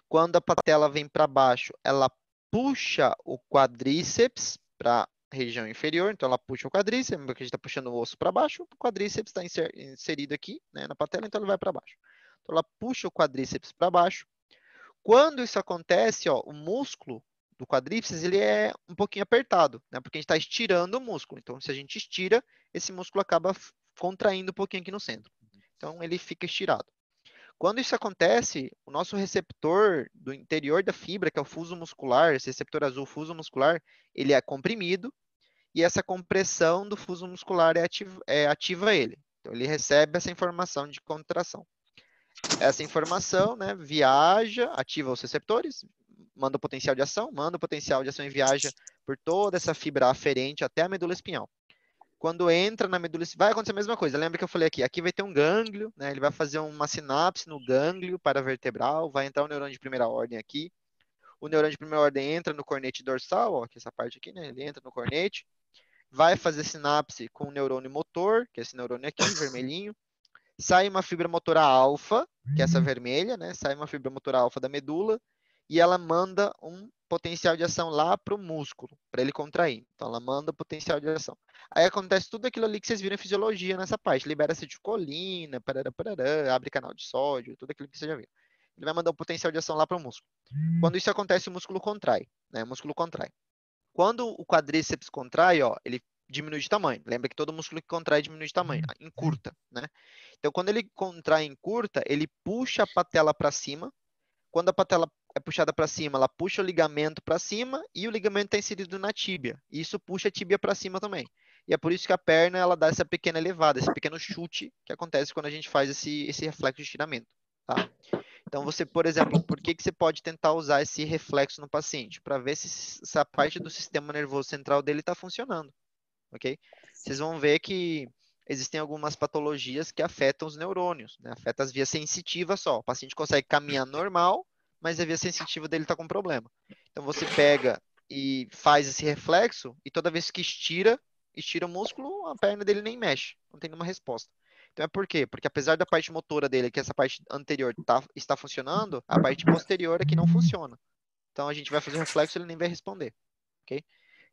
Quando a patela vem para baixo, ela puxa o quadríceps para a região inferior, então ela puxa o quadríceps, porque a gente está puxando o osso para baixo, o quadríceps está inserido aqui, né, na patela, então ele vai para baixo. Então ela puxa o quadríceps para baixo. Quando isso acontece, ó, o músculo do quadríceps, ele é um pouquinho apertado, né? Porque a gente está estirando o músculo. Então, se a gente estira, esse músculo acaba contraindo um pouquinho aqui no centro. Então, ele fica estirado. Quando isso acontece, o nosso receptor do interior da fibra, que é o fuso muscular, esse receptor azul, fuso muscular, ele é comprimido e essa compressão do fuso muscular ativa ele. Então, ele recebe essa informação de contração. Essa informação, né, viaja, ativa os receptores, manda o potencial de ação e viaja por toda essa fibra aferente até a medula espinhal. Quando entra na medula espinhal, vai acontecer a mesma coisa. Lembra que eu falei aqui vai ter um gânglio, né, ele vai fazer uma sinapse no gânglio paravertebral, vai entrar um neurônio de primeira ordem aqui. O neurônio de primeira ordem entra no cornete dorsal, ó, que é essa parte aqui, né, ele entra no cornete, vai fazer sinapse com o neurônio motor, que é esse neurônio aqui, vermelhinho. Sai uma fibra motora alfa, que é essa vermelha, né? Sai uma fibra motora alfa da medula e ela manda um potencial de ação lá para o músculo, para ele contrair. Então, ela manda potencial de ação. Aí acontece tudo aquilo ali que vocês viram em fisiologia nessa parte. Libera acetilcolina, parará, parará, abre canal de sódio, tudo aquilo que vocês já viram. Ele vai mandar um potencial de ação lá para o músculo. Quando isso acontece, o músculo contrai, né? O músculo contrai. Quando o quadríceps contrai, ó, ele diminui de tamanho. Lembra que todo músculo que contrai diminui de tamanho, encurta, né? Então, quando ele contrai em curta, ele puxa a patela para cima. Quando a patela é puxada para cima, ela puxa o ligamento para cima e o ligamento está inserido na tíbia. E isso puxa a tíbia para cima também. E é por isso que a perna ela dá essa pequena elevada, esse pequeno chute que acontece quando a gente faz esse reflexo de estiramento. Tá? Então, você, por exemplo, por que você pode tentar usar esse reflexo no paciente? Para ver se essa parte do sistema nervoso central dele está funcionando. Ok? Vocês vão ver que existem algumas patologias que afetam os neurônios, né? Afeta as vias sensitivas só. O paciente consegue caminhar normal, mas a via sensitiva dele está com problema. Então você pega e faz esse reflexo e toda vez que estira o músculo, a perna dele nem mexe, não tem nenhuma resposta. Então é por quê? Porque apesar da parte motora dele, que essa parte anterior está funcionando, a parte posterior é que não funciona. Então a gente vai fazer o reflexo e ele nem vai responder, ok?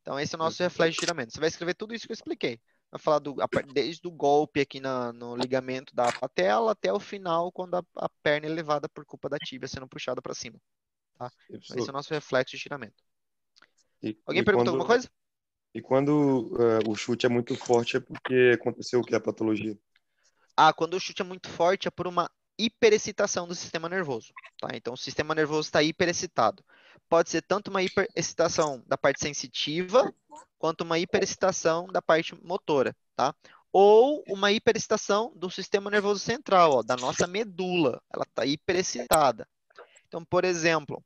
Então, esse é o nosso reflexo de estiramento. Você vai escrever tudo isso que eu expliquei. Vai falar desde o golpe aqui no ligamento da patela até o final, quando a perna é levada por culpa da tíbia sendo puxada para cima. Tá? Então, esse é o nosso reflexo de estiramento. Alguém perguntou alguma coisa? E quando o chute é muito forte, é porque aconteceu o que? A patologia? Quando o chute é muito forte, é por uma hiperexcitação do sistema nervoso. Tá? Então, o sistema nervoso está hiperexcitado. Pode ser tanto uma hiperexcitação da parte sensitiva, quanto uma hiperexcitação da parte motora. Tá? Ou uma hiperexcitação do sistema nervoso central, ó, da nossa medula. Ela está hiperexcitada. Então, por exemplo,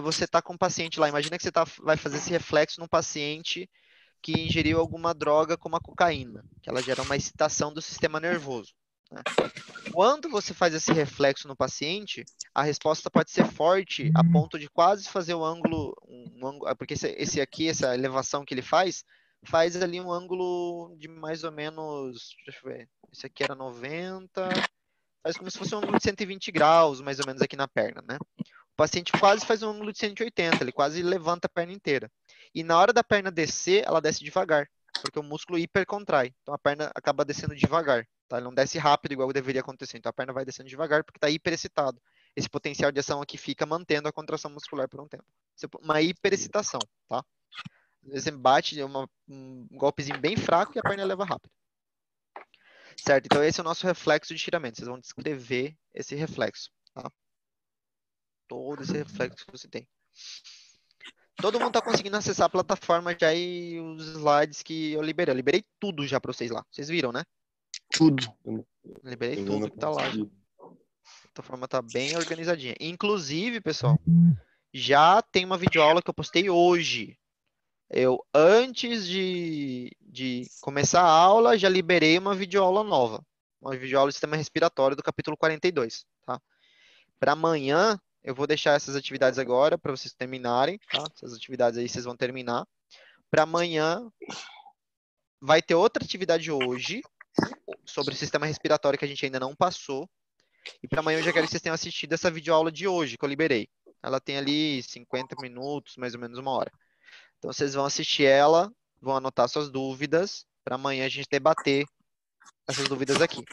você está com um paciente lá, imagina que você vai fazer esse reflexo num paciente que ingeriu alguma droga como a cocaína, que ela gera uma excitação do sistema nervoso. Né? Quando você faz esse reflexo no paciente, a resposta pode ser forte a ponto de quase fazer o ângulo, porque esse aqui, essa elevação que ele faz ali um ângulo de mais ou menos, deixa eu ver, esse aqui era 90, faz como se fosse um ângulo de 120 graus, mais ou menos aqui na perna, né? O paciente quase faz um ângulo de 180, ele quase levanta a perna inteira. E na hora da perna descer, ela desce devagar, porque o músculo hipercontrai. Então a perna acaba descendo devagar, tá? Ele não desce rápido igual deveria acontecer. Então a perna vai descendo devagar porque está hiperexcitado. Esse potencial de ação aqui fica mantendo a contração muscular por um tempo. Uma hiperexcitação, tá? Às vezes você bate um golpezinho bem fraco e a perna leva rápido. Certo? Então esse é o nosso reflexo de estiramento. Vocês vão descrever esse reflexo, tá? Todo esse reflexo que você tem. Todo mundo está conseguindo acessar a plataforma já e os slides que eu liberei. Eu liberei tudo já para vocês lá. Vocês viram, né? Tudo. Liberei tudo que tá lá. A plataforma tá bem organizadinha. Inclusive, pessoal, já tem uma videoaula que eu postei hoje. Eu, antes de começar a aula, já liberei uma videoaula nova. Uma videoaula de sistema respiratório do capítulo 42, tá? Para amanhã, eu vou deixar essas atividades agora para vocês terminarem, tá? Essas atividades aí vocês vão terminar. Para amanhã, vai ter outra atividade hoje sobre o sistema respiratório que a gente ainda não passou. E para amanhã eu já quero que vocês tenham assistido essa videoaula de hoje que eu liberei. Ela tem ali 50 minutos, mais ou menos uma hora. Então vocês vão assistir ela, vão anotar suas dúvidas para amanhã a gente debater essas dúvidas aqui.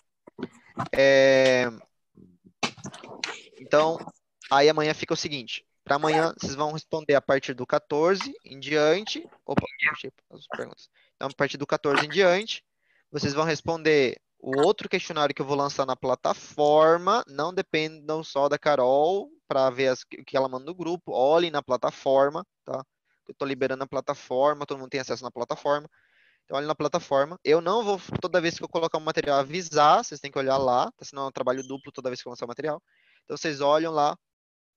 Então, aí amanhã fica o seguinte. Para amanhã, vocês vão responder a partir do 14 em diante. Opa, puxei as perguntas. Então, a partir do 14 em diante, vocês vão responder o outro questionário que eu vou lançar na plataforma. Não dependam só da Carol para ver o que ela manda no grupo. Olhem na plataforma, tá? Eu estou liberando a plataforma, todo mundo tem acesso na plataforma. Então, olha na plataforma. Eu não vou, toda vez que eu colocar um material, avisar. Vocês têm que olhar lá, tá? Senão é um trabalho duplo toda vez que eu lançar o material. Então, vocês olham lá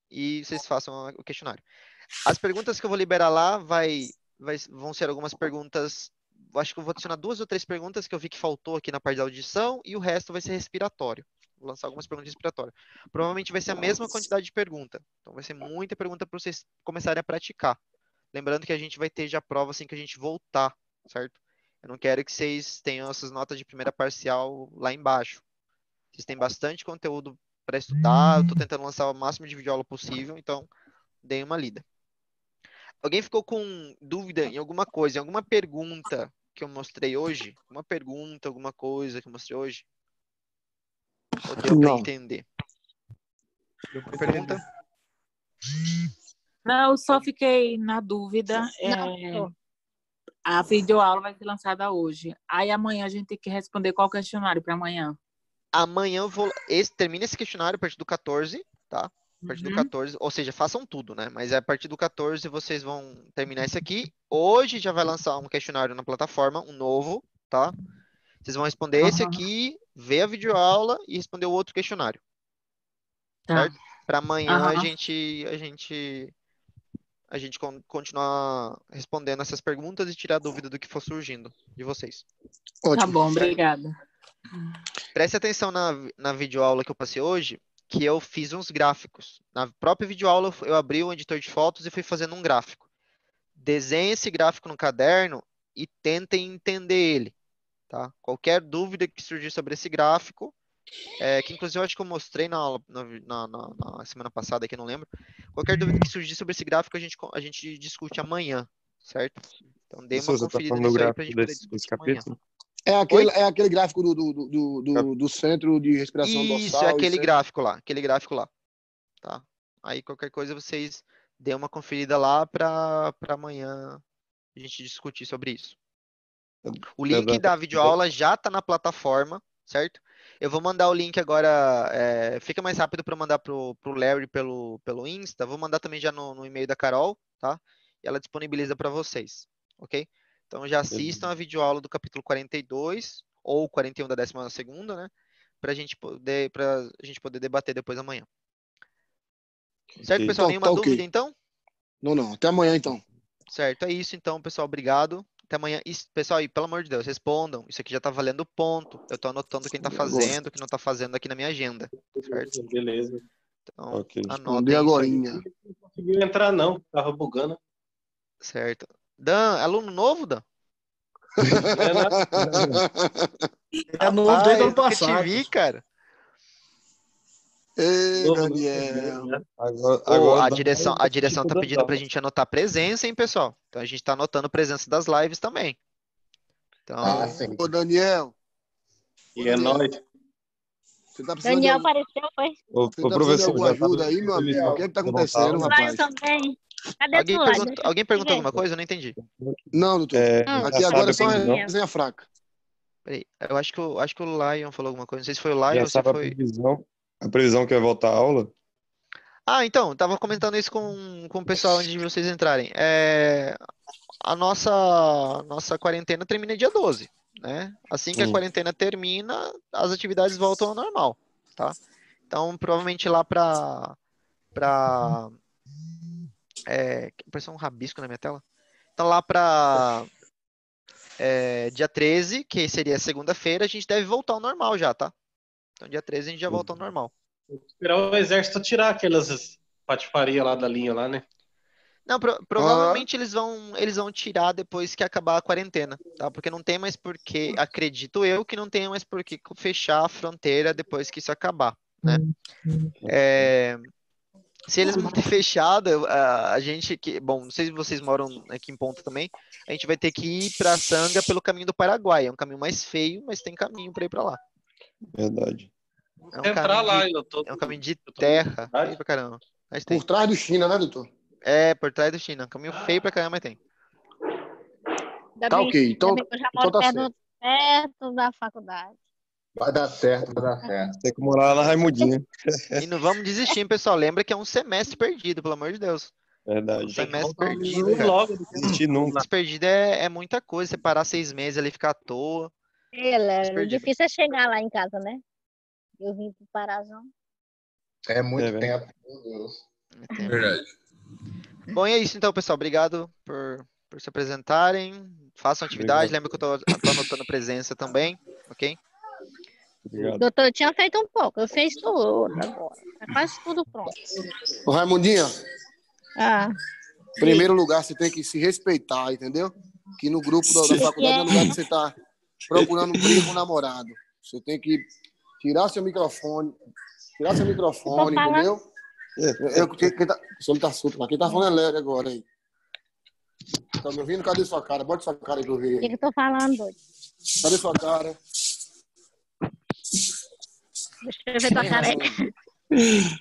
e vocês façam o questionário. As perguntas que eu vou liberar lá vão ser algumas perguntas. Acho que eu vou adicionar 2 ou 3 perguntas que eu vi que faltou aqui na parte da audição e o resto vai ser respiratório. Vou lançar algumas perguntas respiratórias. Provavelmente vai ser a mesma quantidade de pergunta. Então vai ser muita pergunta para vocês começarem a praticar. Lembrando que a gente vai ter já prova assim que a gente voltar, certo? Eu não quero que vocês tenham essas notas de primeira parcial lá embaixo. Vocês têm bastante conteúdo para estudar. Eu estou tentando lançar o máximo de videoaula possível, então deem uma lida. Alguém ficou com dúvida em alguma coisa, em alguma pergunta que eu mostrei hoje? Uma pergunta, alguma coisa que eu mostrei hoje? Ou deu para Não. entender? Uma pergunta? Não, eu só fiquei na dúvida. Não, A videoaula vai ser lançada hoje. Aí amanhã a gente tem que responder qual questionário para amanhã. Amanhã eu vou. Termina esse questionário a partir do 14, tá? A partir do 14, ou seja, façam tudo, né? Mas a partir do 14 vocês vão terminar esse aqui. Hoje já vai lançar um questionário na plataforma, um novo, tá? Vocês vão responder esse aqui, ver a videoaula e responder o outro questionário. Tá. Certo? Para amanhã Aham. a gente continuar respondendo essas perguntas e tirar a dúvida do que for surgindo de vocês. Tá Ótimo. bom, obrigada. Preste atenção na videoaula que eu passei hoje, que eu fiz uns gráficos. Na própria videoaula eu abri o editor de fotos e fui fazendo um gráfico. Desenhe esse gráfico no caderno e tentem entender ele, tá? Qualquer dúvida que surgir sobre esse gráfico, que inclusive eu acho que eu mostrei na aula na semana passada, que eu não lembro. Qualquer dúvida que surgir sobre esse gráfico, a gente discute amanhã, certo? Então dê uma Professor, você tá conferida falando do nisso aí pra gráfico gente poder desse discutir amanhã. capítulo? É aquele gráfico do centro de respiração Isso, dorsal. é aquele centro... gráfico lá, tá? Aí qualquer coisa vocês dêem uma conferida lá para amanhã a gente discutir sobre isso. O link da videoaula já está na plataforma, certo? Eu vou mandar o link agora, fica mais rápido para mandar pro Larry pelo Insta, vou mandar também já no e-mail da Carol, tá? E ela disponibiliza para vocês, ok? Então já assistam a videoaula do capítulo 42 ou 41 da 12ª, né? Para a gente poder debater depois amanhã. Certo, pessoal? Tá, Nenhuma tá dúvida, ok. então? Não. Até amanhã, então. Certo, é isso então, pessoal. Obrigado. Até amanhã. E, pessoal, e pelo amor de Deus, respondam. Isso aqui já tá valendo ponto. Eu tô anotando quem tá fazendo, o que não tá fazendo aqui na minha agenda. Certo? Beleza. Então, Ok. Responder anotem isso aí. agorinha. Não conseguiu entrar, não. Tava bugando. Certo. Dan, aluno novo, Dan? É novo desde o ano Rapaz, nunca passado. te vi, cara. Ei, Daniel. Agora A direção tá pedindo pra gente anotar presença, hein, pessoal? Então a gente tá anotando presença das lives também. Então, sim. Ô, Daniel. E é nóis. Você tá precisando Daniel de, apareceu, foi? você tá precisando de alguma ajuda aí, meu amigo? O que é que tá acontecendo, Laio rapaz? também. Cadê o Laio? alguém perguntou alguma coisa? Eu não entendi. Não, doutor. Aqui agora é só uma resenha fraca. Peraí, eu acho que o Lion falou alguma coisa. Não sei se foi o Lion já ou se sabe foi... a previsão que vai voltar a aula? Então, tava comentando isso com o pessoal antes de vocês entrarem. A nossa quarentena termina dia 12, né? Assim que a quarentena termina, as atividades voltam ao normal, tá? Então, provavelmente lá apareceu um rabisco na minha tela. Então, lá para dia 13, que seria segunda-feira, a gente deve voltar ao normal já, tá? Então, dia 13 a gente já volta ao normal. Esperar o exército tirar aquelas patifarias lá da linha lá, né? Não, provavelmente eles vão tirar depois que acabar a quarentena, tá? Porque não tem mais porquê, acredito eu, que não tem mais porquê fechar a fronteira depois que isso acabar, né? Se eles manterem fechado, a gente bom, não sei se vocês moram aqui em Ponta também, a gente vai ter que ir para Sanga pelo caminho do Paraguai. É um caminho mais feio, mas tem caminho para ir para lá. Verdade. É um caminho de terra, feio pra caramba. Mas tem. Por trás do China, né, doutor? Por trás do China. Caminho feio pra caramba, mas tem. Tá ok. Então eu já moro tá certo. perto da faculdade. Vai dar certo, vai dar certo. Tem que morar lá na Raimundinha. E não vamos desistir, hein, pessoal. Lembra que é um semestre perdido, pelo amor de Deus. Verdade. Semestre Voltar perdido, cara. logo. Desistir nunca. Semestre perdido é muita coisa. Você parar 6 meses ali, ficar à toa. O Perdido. difícil é chegar lá em casa, né? Eu vim pro Parazão. É muito É, velho. tempo, meu Deus. Verdade. Bom, e é isso então, pessoal. Obrigado por se apresentarem. Façam atividade. Obrigado. Lembra que eu tô anotando presença também, ok? Obrigado. Doutor, eu tinha feito um pouco. Eu fiz tudo agora. Tá quase tudo pronto. Ô, Raimundinha, Ah, em primeiro lugar, você tem que se respeitar, entendeu? Que no grupo da faculdade não é lugar de você estar procurando briga com o namorado. Você tem que tirar seu microfone, tô falando. entendeu? O senhor tá solto, mas quem tá falando é Léo agora aí. Tá me ouvindo? Cadê sua cara? Bota sua cara aí pra eu ver. O que eu tô falando, doido? Cadê sua cara? Deixa eu ver tua cara aí.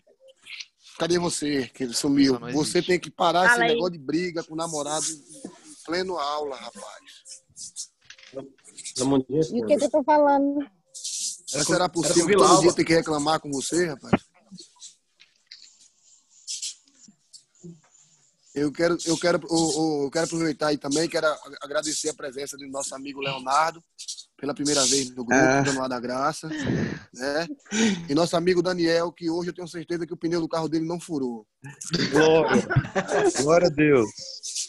Cadê você, que sumiu? Não Você existe. tem que parar Fala esse aí. negócio de briga com o namorado em pleno aula, rapaz. E o que eu tô falando? Será possível que Vilalba. todo dia tem que reclamar com você, rapaz? Eu quero aproveitar aí também, quero agradecer a presença do nosso amigo Leonardo, pela primeira vez no grupo, do Anuar da Graça, né? E nosso amigo Daniel, que hoje eu tenho certeza que o pneu do carro dele não furou. Glória. Glória a Deus.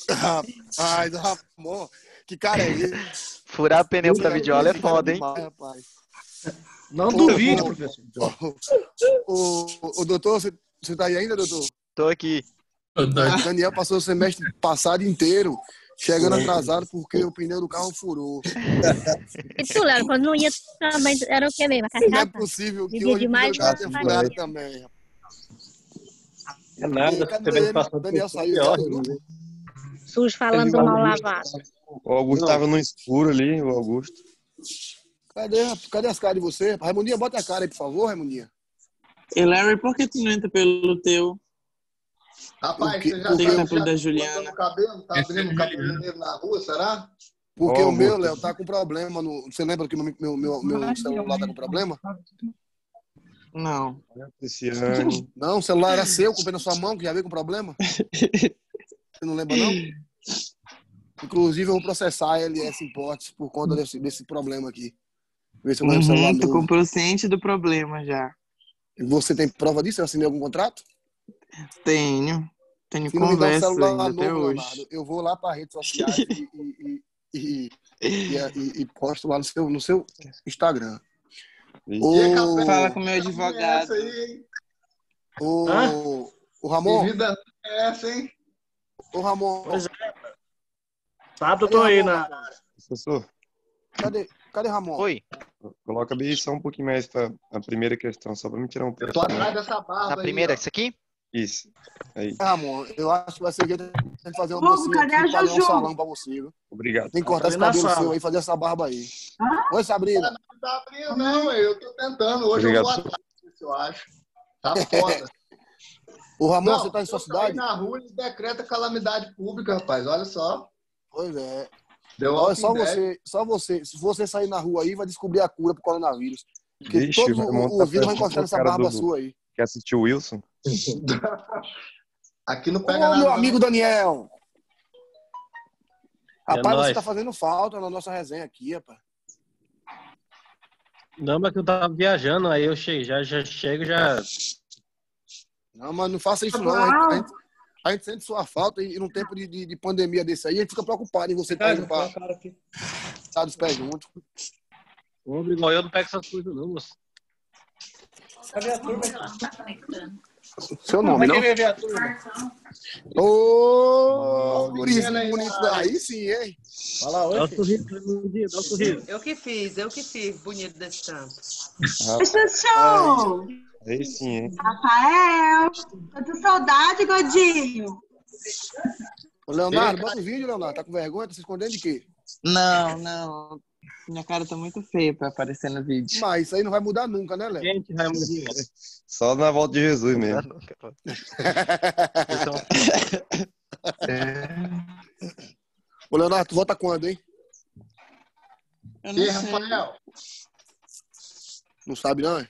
Rapaz, amor, que cara é esse? Furar pneu pra videoaula é foda, hein? Demais, rapaz. Não duvide, professor. O doutor, você tá aí ainda, doutor? Tô aqui. O Daniel passou o semestre passado inteiro chegando atrasado porque o pneu do carro furou. E tu, Léo, quando não ia também, era o que mesmo? A Não é cachaça? possível que Bebia hoje o pneu demais, do carro não tenha fazia. furado também. É nada, Cadê você vem ele? passando Daniel por saiu pior, já do grupo? Sujo falando do mal lavado. O Augusto tava no escuro ali, o Augusto. Cadê as caras de você? Raimundinha, bota a cara aí, por favor, Raimundinha. E Larry, por que tu não entra pelo teu? Rapaz, você já Tem sabe exemplo já da tá Juliana. cortando o cabelo? Tá abrindo cabeleireiro na rua, será? Porque Ó, o meu, Augusto. Léo, tá com problema. Você lembra que meu celular tá com problema? Não. Cristiane. Não, o celular era seu, comprei na sua mão, que já veio com problema. Você não lembra, não? Inclusive, eu vou processar a LS Imports por conta desse problema aqui. Ver se eu ganho um celular Tô novo. consciente do problema já. Você tem prova disso? Eu assinei algum contrato? Tenho Se não me dá um conversa celular ainda até novo, hoje. Leonardo, eu vou lá para redes sociais e posto lá no seu Instagram. Fala com o meu advogado. O Ramon. Que vida é essa, hein? Ô, Ramon. Pois é. Sábado eu tô aí na... Professor, Cadê Ramon? Oi. coloca bem só um pouquinho mais pra a primeira questão, só pra me tirar um pouco. Eu tô atrás dessa barba Na aí, primeira, ó. isso aqui? Isso. Aí. Ramon, eu acho que vai ser jeito de fazer um Hugo, docinho cadê aqui a pra dar um Juju? salão pra você, viu? Obrigado. Tem que cortar Tá esse ali na cabelo sala. seu aí e fazer essa barba aí. Oi, Sabrina. Não tá abrindo, não, eu tô tentando. Hoje Obrigado. eu vou atrás, eu acho. Tá foda. Ô, Ramon, Não, você tá em sua eu saí cidade? na rua e decreta calamidade pública, rapaz. Olha só. Pois é. Deu Olha, Walking só você. Se você sair na rua aí, vai descobrir a cura pro coronavírus. Porque Vixe, todos vai montar os vírus vão festa encostar nessa com o cara barba do- sua aí. Quer assistir o Wilson? Dead. Aqui não Ô, pega nada. meu não. amigo Daniel. Rapaz, você nóis. tá fazendo falta na nossa resenha aqui, rapaz. Não, mas que eu tava viajando, aí eu chego, já chego, já. Não, mas não faça isso não. A gente sente sua falta e num tempo de pandemia desse aí, a gente fica preocupado em você estar indo pra estar dos pés junto. Igual eu não pego essas coisas, não, moço. Seu nome, não? Ô, gurizinho aí, bonito. Aí sim, hein? Fala Dá um hoje. sorriso, dá um sorriso. Eu que fiz, bonito desse tanto. Pessoal, Aí sim, hein? Rafael, tô com saudade, Godinho. Ô, Leonardo, bota o vídeo, Leonardo. Tá com vergonha? Tá se escondendo de quê? Não. Minha cara tá muito feia pra aparecer no vídeo. Mas isso aí não vai mudar nunca, né, Léo? Gente, Raimundinho. Só na volta de Jesus mesmo. Ô, Leonardo, tu volta quando, hein? Eu E não aí, sei. Rafael? Não sabe, não? É?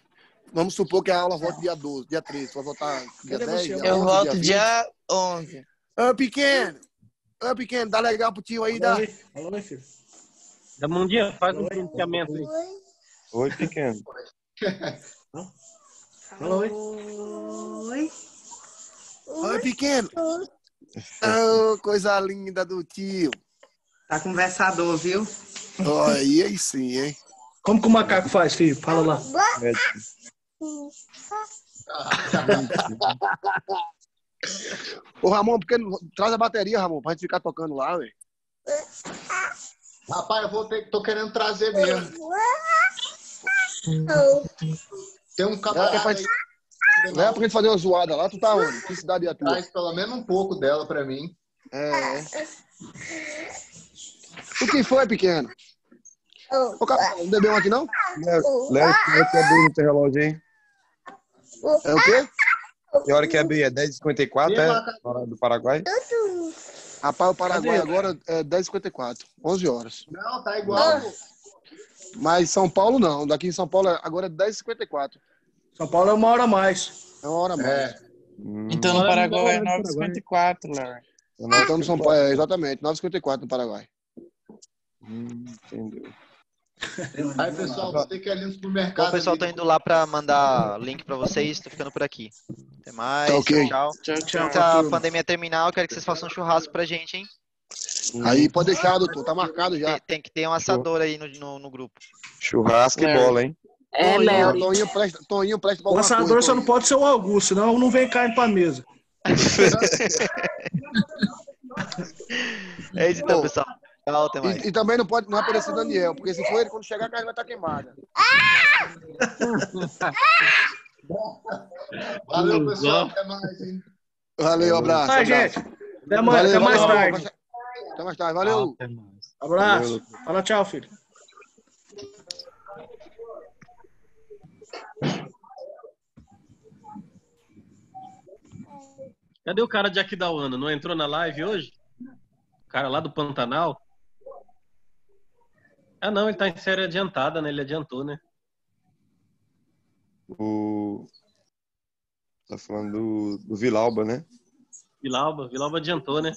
Vamos supor que a aula volta dia 12, dia 13. Tu vai voltar dia Cadê 10, você? dia Eu 11, volto dia 20? dia 11. Ô, pequeno. Ô, pequeno, dá legal pro tio aí, dá. Alô, aí, filho. Da Mundinha, faz um pronunciamento aí. Oi, pequeno. Alô, oi. Oi. Oi, pequeno. Oh, coisa linda do tio. Tá conversador, viu? Oh, aí sim, hein? Como que o macaco faz, filho? Fala lá. Ô, Ramon, porque traz a bateria, Ramon, pra gente ficar tocando lá, velho. Rapaz, tô querendo trazer mesmo. Tem um camarada aí. Leva pra gente fazer uma zoada lá. Tu tá onde? Que cidade é a tua? Traz pelo menos um pouco dela pra mim. O que foi, pequeno? Ô, cara, não bebeu aqui, não? Léo, que hora que é abrir no teu relógio aí? É o quê? Que hora que é abrir? É 10h54, é? Hora do Paraguai? Rapaz, o Paraguai agora é 10h54, 11 horas. Não, tá igual. Mas São Paulo não. Daqui em São Paulo agora é 10h54. São Paulo é 1 hora a mais. É 1 hora a mais. Então no Paraguai é 9h54, Léo. Então no São Paulo, exatamente, 9h54 no Paraguai. Entendeu. Aí, pessoal, você que é ali no supermercado. Bom, pessoal, tô indo lá pra mandar link pra vocês. Tô ficando por aqui. Até mais. Tá ok. Tchau. Tchau. Quando a pandemia terminar, eu quero que vocês façam um churrasco pra gente, hein? Aí pode deixar, doutor. Tá marcado já. Tem que ter um assador aí no grupo. Churrasco e bola, hein? Léo. Toninho presta pra O alguma assador coisa, só não Toninho. pode ser o Augusto, senão não vem carne pra mesa. É isso então, pessoal. Tchau, até mais. E também não é aparecer Daniel, porque se for ele, quando chegar a carne vai estar queimada. Valeu, pessoal. Até mais, hein? Valeu, abraço. Vai, abraço. gente. Até amanhã, Valeu, até mais valeu. tarde. Até mais tarde. Valeu. Abraço. Fala tchau, filho. Cadê o cara de Aquidauana? Não entrou na live hoje? O cara lá do Pantanal? Ah, não, ele tá em série adiantada, né? Ele adiantou, né? Tá falando do Vilauba, né? Vilauba adiantou, né?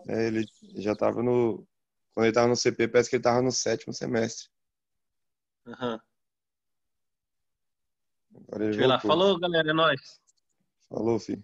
É, ele já tava no... Quando ele tava no CP, parece que ele tava no 7º semestre. Uhum. Agora ele Deixa eu ir lá. voltou. Falou, galera, é nóis. Falou, filho.